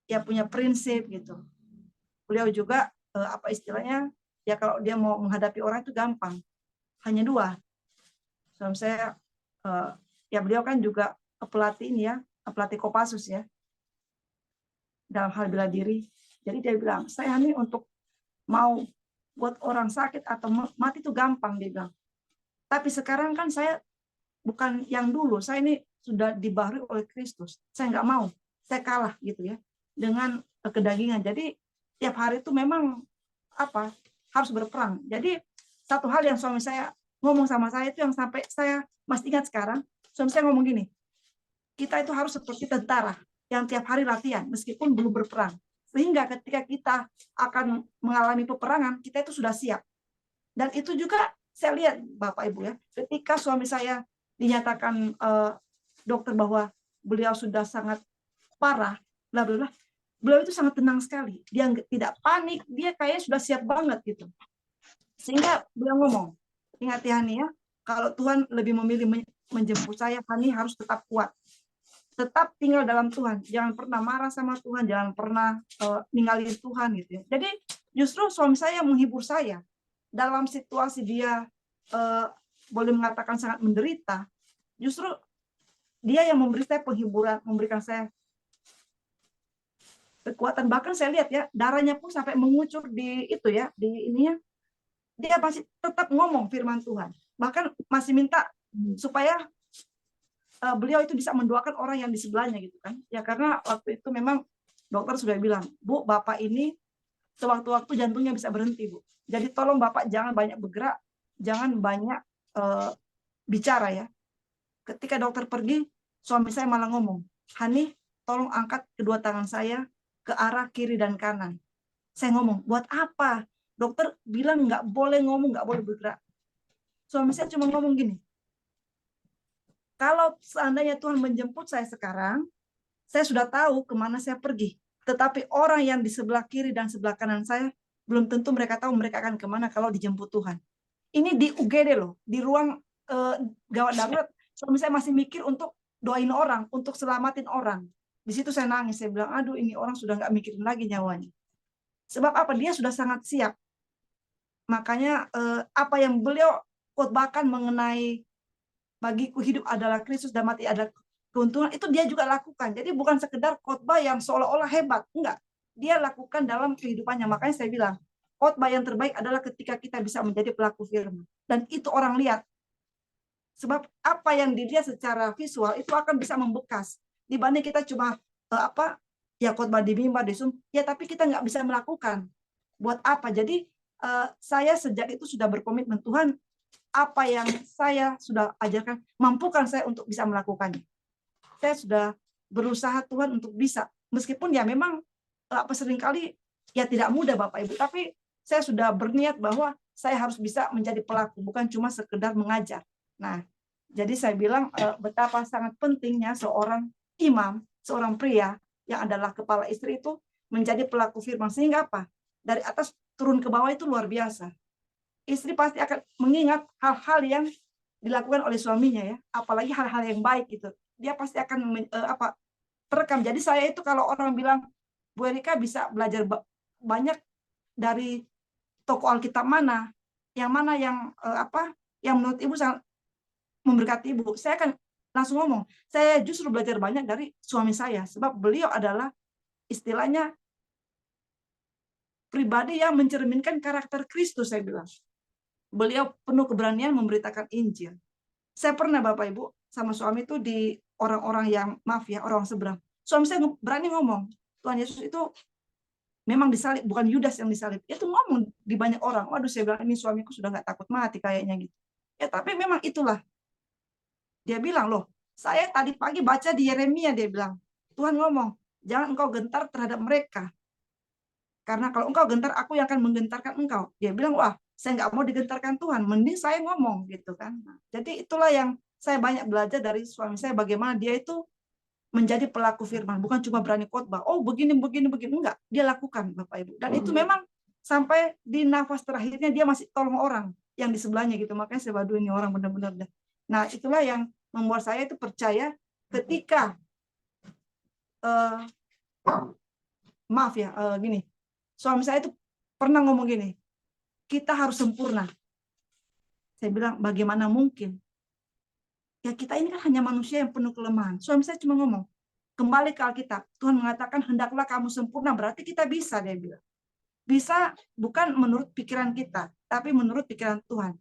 Dia punya prinsip gitu. Beliau juga apa istilahnya? Ya kalau dia mau menghadapi orang itu gampang. Hanya dua. Suami saya ya beliau kan juga pelatih ini ya, pelatih Kopassus ya. Dalam hal bela diri. Jadi dia bilang, "Saya ini untuk mau buat orang sakit atau mati itu gampang," dia bilang. Tapi sekarang kan saya bukan yang dulu, saya ini sudah dibaharui oleh Kristus. Saya nggak mau, saya kalah gitu ya dengan kedagingan. Jadi tiap hari itu memang harus berperang. Jadi satu hal yang suami saya ngomong sama saya itu yang sampai saya masih ingat sekarang. Suami saya ngomong gini, kita itu harus seperti tentara yang tiap hari latihan meskipun belum berperang. Sehingga ketika kita akan mengalami peperangan, kita itu sudah siap. Dan itu juga saya lihat Bapak Ibu ya, ketika suami saya dinyatakan dokter bahwa beliau sudah sangat parah, bla bla bla, beliau itu sangat tenang sekali. Dia tidak panik, dia kayaknya sudah siap banget gitu. Sehingga beliau ngomong, ingat ya Hani ya, kalau Tuhan lebih memilih menjemput saya, Hani harus tetap kuat. Tetap tinggal dalam Tuhan, jangan pernah marah sama Tuhan, jangan pernah ninggalin Tuhan gitu ya. Jadi justru suami saya menghibur saya dalam situasi dia boleh mengatakan sangat menderita, justru dia yang memberi saya penghiburan, memberikan saya kekuatan. Bahkan saya lihat ya, darahnya pun sampai mengucur di itu ya, di ininya, dia masih tetap ngomong firman Tuhan. Bahkan masih minta supaya beliau itu bisa mendoakan orang yang di sebelahnya gitu kan. Ya karena waktu itu memang dokter sudah bilang, Bu, Bapak ini sewaktu-waktu jantungnya bisa berhenti, Bu. Jadi tolong Bapak jangan banyak bergerak, jangan banyak bicara ya. Ketika dokter pergi, suami saya malah ngomong, Hani, tolong angkat kedua tangan saya ke arah kiri dan kanan. Saya ngomong, buat apa? Dokter bilang nggak boleh ngomong, nggak boleh bergerak. Suami saya cuma ngomong gini, kalau seandainya Tuhan menjemput saya sekarang, saya sudah tahu kemana saya pergi. Tetapi orang yang di sebelah kiri dan sebelah kanan saya, belum tentu mereka tahu mereka akan kemana kalau dijemput Tuhan. Ini di UGD loh, di ruang gawat darurat. Suami saya masih mikir untuk doain orang, untuk selamatin orang. Di situ saya nangis, saya bilang, aduh ini orang sudah nggak mikirin lagi nyawanya. Sebab apa? Dia sudah sangat siap. Makanya apa yang beliau khotbahkan mengenai bagiku hidup adalah Kristus dan mati adalah keuntungan, itu dia juga lakukan. Jadi bukan sekedar khotbah yang seolah-olah hebat, enggak. Dia lakukan dalam kehidupannya. Makanya saya bilang, khotbah yang terbaik adalah ketika kita bisa menjadi pelaku firman. Dan itu orang lihat. Sebab apa yang dilihat secara visual itu akan bisa membekas. Dibanding kita cuma ya khotbah di mimbar, di Zoom, ya tapi kita nggak bisa melakukan. Buat apa? Jadi saya sejak itu sudah berkomitmen, Tuhan, apa yang saya sudah ajarkan, mampukan saya untuk bisa melakukannya. Saya sudah berusaha Tuhan untuk bisa, meskipun ya memang seringkali ya tidak mudah Bapak Ibu, tapi saya sudah berniat bahwa saya harus bisa menjadi pelaku, bukan cuma sekedar mengajar. Nah, jadi saya bilang betapa sangat pentingnya seorang imam, seorang pria yang adalah kepala istri itu menjadi pelaku firman, sehingga apa? Dari atas turun ke bawah itu luar biasa. istri pasti akan mengingat hal-hal yang dilakukan oleh suaminya ya, apalagi hal-hal yang baik gitu. Dia pasti akan terekam. Jadi saya itu kalau orang bilang Bu Erika bisa belajar banyak dari toko Alkitab mana yang yang menurut Ibu sangat memberkati Ibu, saya akan langsung ngomong, saya justru belajar banyak dari suami saya, sebab beliau adalah istilahnya pribadi yang mencerminkan karakter Kristus, saya bilang. Beliau penuh keberanian memberitakan Injil. Saya pernah Bapak Ibu sama suami itu di orang-orang yang orang seberang. Suami saya berani ngomong, Tuhan Yesus itu memang disalib, bukan Yudas yang disalib. Itu ngomong di banyak orang. Waduh, saya bilang ini suamiku sudah nggak takut mati kayaknya gitu. Ya tapi memang itulah. Dia bilang, loh, saya tadi pagi baca di Yeremia, dia bilang, Tuhan ngomong, jangan engkau gentar terhadap mereka. Karena kalau engkau gentar, aku yang akan menggentarkan engkau. Dia bilang, wah, saya nggak mau digentarkan Tuhan, mending saya ngomong gitu kan. Nah, jadi itulah yang saya banyak belajar dari suami saya, bagaimana dia itu menjadi pelaku firman, bukan cuma berani khotbah. Oh, begini, enggak. Dia lakukan, Bapak Ibu. Dan itu memang sampai di nafas terakhirnya dia masih tolong orang yang di sebelahnya gitu. Makanya saya waduh ini orang benar-benar. Nah, itulah yang membuat saya itu percaya ketika gini, suami saya itu pernah ngomong gini, kita harus sempurna. Saya bilang, bagaimana mungkin? Ya kita ini kan hanya manusia yang penuh kelemahan. Suami saya cuma ngomong, kembali ke Alkitab. Tuhan mengatakan, hendaklah kamu sempurna. Berarti kita bisa, dia bilang. Bisa bukan menurut pikiran kita, tapi menurut pikiran Tuhan.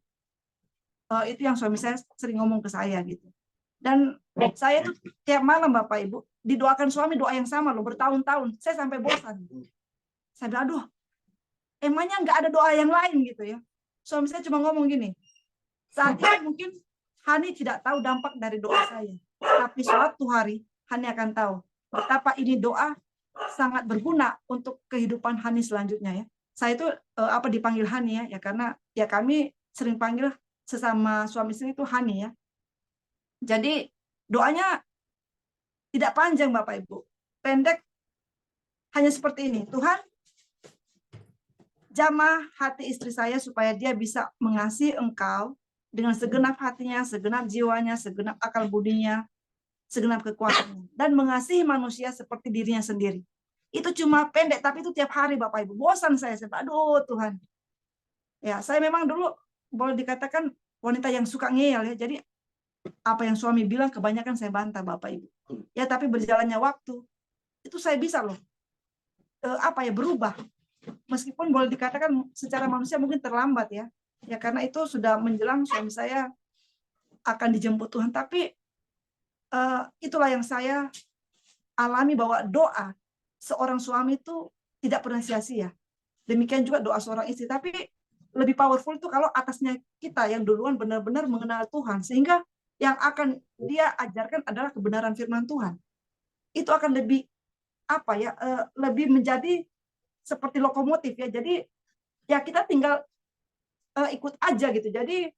Itu yang suami saya sering ngomong ke saya gitu. Dan saya tuh tiap malam Bapak Ibu didoakan suami doa yang sama loh bertahun-tahun. Saya sampai bosan. Saya bilang, aduh, emangnya nggak ada doa yang lain gitu ya. Suami saya cuma ngomong gini, saat ini mungkin Hani tidak tahu dampak dari doa saya, tapi suatu hari Hani akan tahu betapa ini doa sangat berguna untuk kehidupan Hani selanjutnya ya. Saya itu dipanggil Hani ya karena ya kami sering panggil sesama suami istri itu Hani ya. Jadi doanya tidak panjang Bapak Ibu, pendek, hanya seperti ini. Tuhan, jamah hati istri saya supaya dia bisa mengasihi Engkau dengan segenap hatinya, segenap jiwanya, segenap akal budinya, segenap kekuatannya, dan mengasihi manusia seperti dirinya sendiri. Itu cuma pendek, tapi itu tiap hari Bapak Ibu. Bosan saya, aduh Tuhan. Ya, saya memang dulu boleh dikatakan wanita yang suka ngeyel ya. Jadi apa yang suami bilang kebanyakan saya bantah Bapak Ibu. Ya, tapi berjalannya waktu itu saya bisa loh berubah. Meskipun boleh dikatakan secara manusia mungkin terlambat ya. Ya karena itu sudah menjelang suami saya akan dijemput Tuhan. Tapi itulah yang saya alami bahwa doa seorang suami itu tidak pernah sia-sia. Demikian juga doa seorang istri. Tapi lebih powerful itu kalau atasnya kita yang duluan benar-benar mengenal Tuhan. Sehingga yang akan dia ajarkan adalah kebenaran firman Tuhan. Itu akan lebih lebih menjadi seperti lokomotif ya. Jadi ya kita tinggal ikut aja gitu. Jadi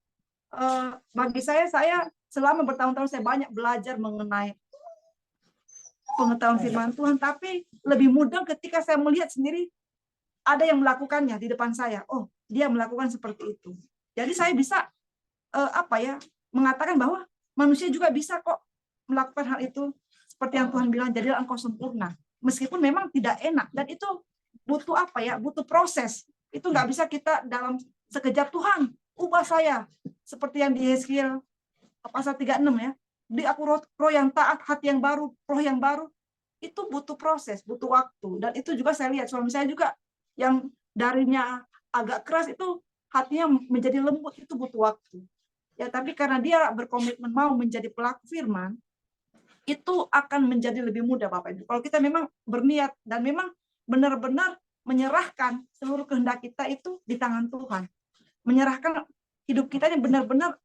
bagi saya selama bertahun-tahun saya banyak belajar mengenai pengetahuan firman Tuhan, tapi lebih mudah ketika saya melihat sendiri ada yang melakukannya di depan saya. Oh, dia melakukan seperti itu. Jadi saya bisa mengatakan bahwa manusia juga bisa kok melakukan hal itu seperti yang Tuhan bilang, jadilah engkau sempurna. Meskipun memang tidak enak dan itu butuh butuh proses. Itu nggak bisa kita dalam sekejap, Tuhan ubah saya seperti yang di Yeskiel pasal 36 ya. Di aku roh yang taat, hati yang baru, roh yang baru. Itu butuh proses, butuh waktu. Dan itu juga saya lihat suami saya juga yang darinya agak keras itu hatinya menjadi lembut, itu butuh waktu. Ya, tapi karena dia berkomitmen mau menjadi pelaku firman, itu akan menjadi lebih mudah Bapak Ibu. Kalau kita memang berniat dan memang benar-benar menyerahkan seluruh kehendak kita itu di tangan Tuhan. Menyerahkan hidup kita yang benar-benar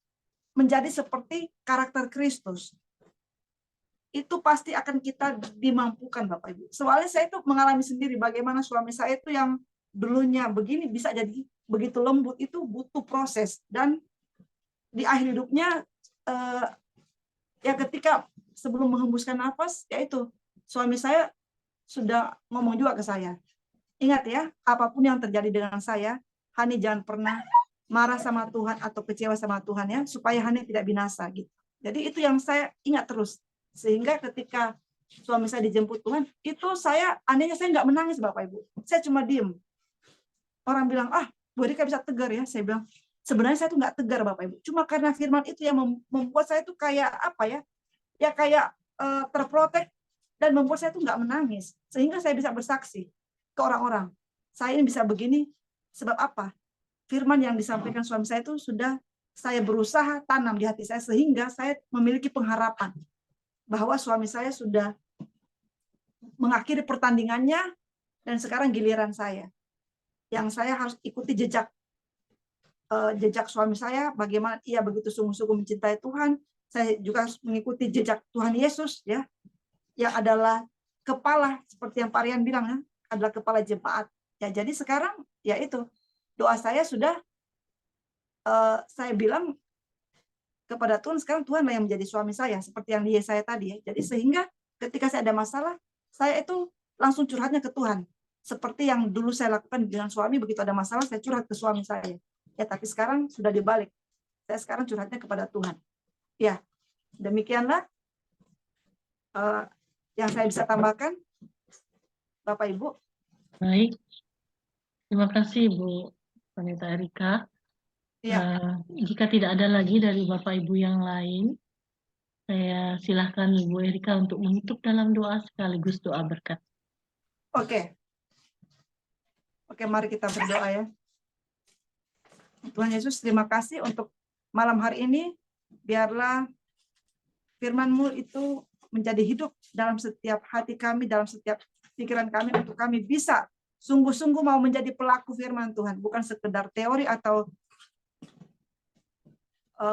menjadi seperti karakter Kristus. Itu pasti akan kita dimampukan Bapak Ibu. Soalnya saya itu mengalami sendiri bagaimana suami saya itu yang dulunya begini bisa jadi begitu lembut, itu butuh proses. Dan di akhir hidupnya ya ketika sebelum menghembuskan nafas, yaitu suami saya sudah ngomong juga ke saya, ingat ya, apapun yang terjadi dengan saya, Hani jangan pernah marah sama Tuhan atau kecewa sama Tuhan ya, supaya Hani tidak binasa gitu. Jadi itu yang saya ingat terus. Sehingga ketika suami saya dijemput Tuhan, itu saya anehnya saya nggak menangis Bapak Ibu. Saya cuma diem. Orang bilang, Bu Erika bisa tegar ya. Saya bilang, sebenarnya saya tuh nggak tegar Bapak Ibu. Cuma karena firman itu yang membuat saya tuh kayak apa ya? Ya kayak terprotek dan membuat saya tuh nggak menangis. Sehingga saya bisa bersaksi ke orang-orang. Saya ini bisa begini sebab apa? Firman yang disampaikan suami saya itu sudah saya berusaha tanam di hati saya sehingga saya memiliki pengharapan bahwa suami saya sudah mengakhiri pertandingannya dan sekarang giliran saya. Yang saya harus ikuti jejak suami saya, bagaimana ia begitu sungguh-sungguh mencintai Tuhan. Saya juga harus mengikuti jejak Tuhan Yesus ya, yang adalah kepala seperti yang Pak Rian bilang ya, adalah kepala jemaat. Ya, jadi sekarang ya itu doa saya sudah saya bilang kepada Tuhan, sekarang Tuhanlah yang menjadi suami saya, seperti yang di Yesaya tadi ya. Jadi sehingga ketika saya ada masalah, saya itu langsung curhatnya ke Tuhan. Seperti yang dulu saya lakukan dengan suami, begitu ada masalah, saya curhat ke suami saya. Ya, tapi sekarang sudah dibalik. Saya sekarang curhatnya kepada Tuhan. Ya, demikianlah yang saya bisa tambahkan, Bapak Ibu. Baik, terima kasih Bu Wanita Erika. Ya. Jika tidak ada lagi dari Bapak Ibu yang lain, saya silahkan Ibu Erika untuk menutup dalam doa sekaligus doa berkat. Oke, mari kita berdoa ya. Tuhan Yesus, terima kasih untuk malam hari ini. Biarlah firman-Mu itu menjadi hidup dalam setiap hati kami, dalam setiap pikiran kami, untuk kami bisa sungguh-sungguh mau menjadi pelaku firman Tuhan. Bukan sekedar teori atau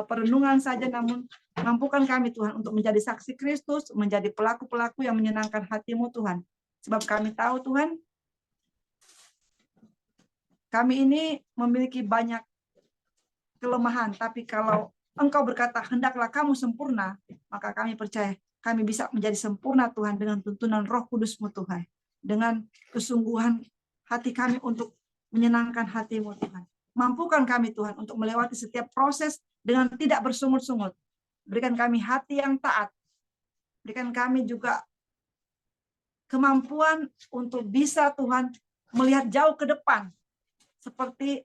perenungan saja, namun mampukan kami Tuhan untuk menjadi saksi Kristus, menjadi pelaku-pelaku yang menyenangkan hati-Mu Tuhan. Sebab kami tahu Tuhan, kami ini memiliki banyak kelemahan, tapi kalau Engkau berkata, hendaklah kamu sempurna, maka kami percaya kami bisa menjadi sempurna Tuhan dengan tuntunan Roh Kudus-Mu Tuhan. Dengan kesungguhan hati kami untuk menyenangkan hati-Mu Tuhan. Mampukan kami Tuhan untuk melewati setiap proses dengan tidak bersungut-sungut. Berikan kami hati yang taat. Berikan kami juga kemampuan untuk bisa Tuhan melihat jauh ke depan. Seperti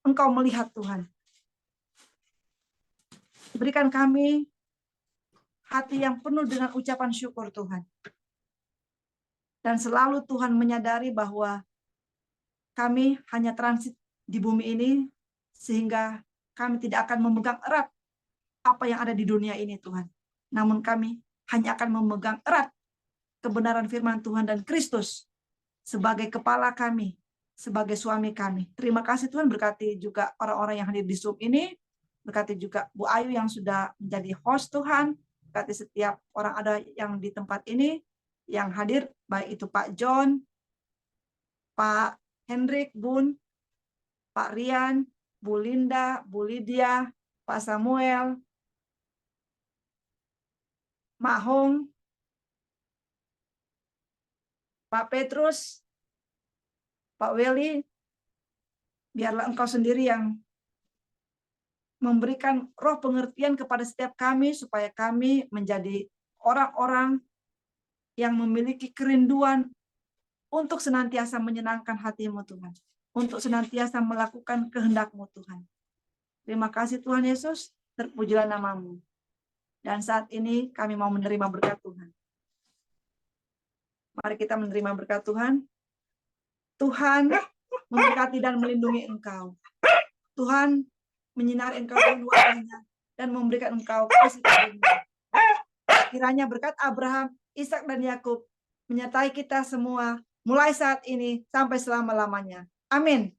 Engkau melihat Tuhan. Berikan kami hati yang penuh dengan ucapan syukur Tuhan. Dan selalu Tuhan menyadari bahwa kami hanya transit di bumi ini, sehingga kami tidak akan memegang erat apa yang ada di dunia ini Tuhan. Namun kami hanya akan memegang erat kebenaran firman Tuhan dan Kristus sebagai kepala kami, sebagai suami kami. Terima kasih Tuhan, berkati juga orang-orang yang hadir di Zoom ini. Berkati juga Bu Ayu yang sudah menjadi host Tuhan. Berkati setiap orang ada yang di tempat ini, yang hadir, baik itu Pak John, Pak Hendrik, Bun, Pak Rian, Bu Linda, Bu Lydia, Pak Samuel, Mak Hong, Pak Petrus, Pak Weli. Biarlah Engkau sendiri yang memberikan roh pengertian kepada setiap kami, supaya kami menjadi orang-orang yang memiliki kerinduan untuk senantiasa menyenangkan hati-Mu Tuhan, untuk senantiasa melakukan kehendak-Mu Tuhan. Terima kasih Tuhan Yesus, terpujilah nama-Mu. Dan saat ini kami mau menerima berkat Tuhan. Mari kita menerima berkat Tuhan. Tuhan memberkati dan melindungi engkau. Tuhan menyinari engkau dengan wajah-Nya dan memberikan engkau kasih karunia. Kiranya berkat Abraham, Ishak dan Yakub menyertai kita semua mulai saat ini sampai selama-lamanya. Amin.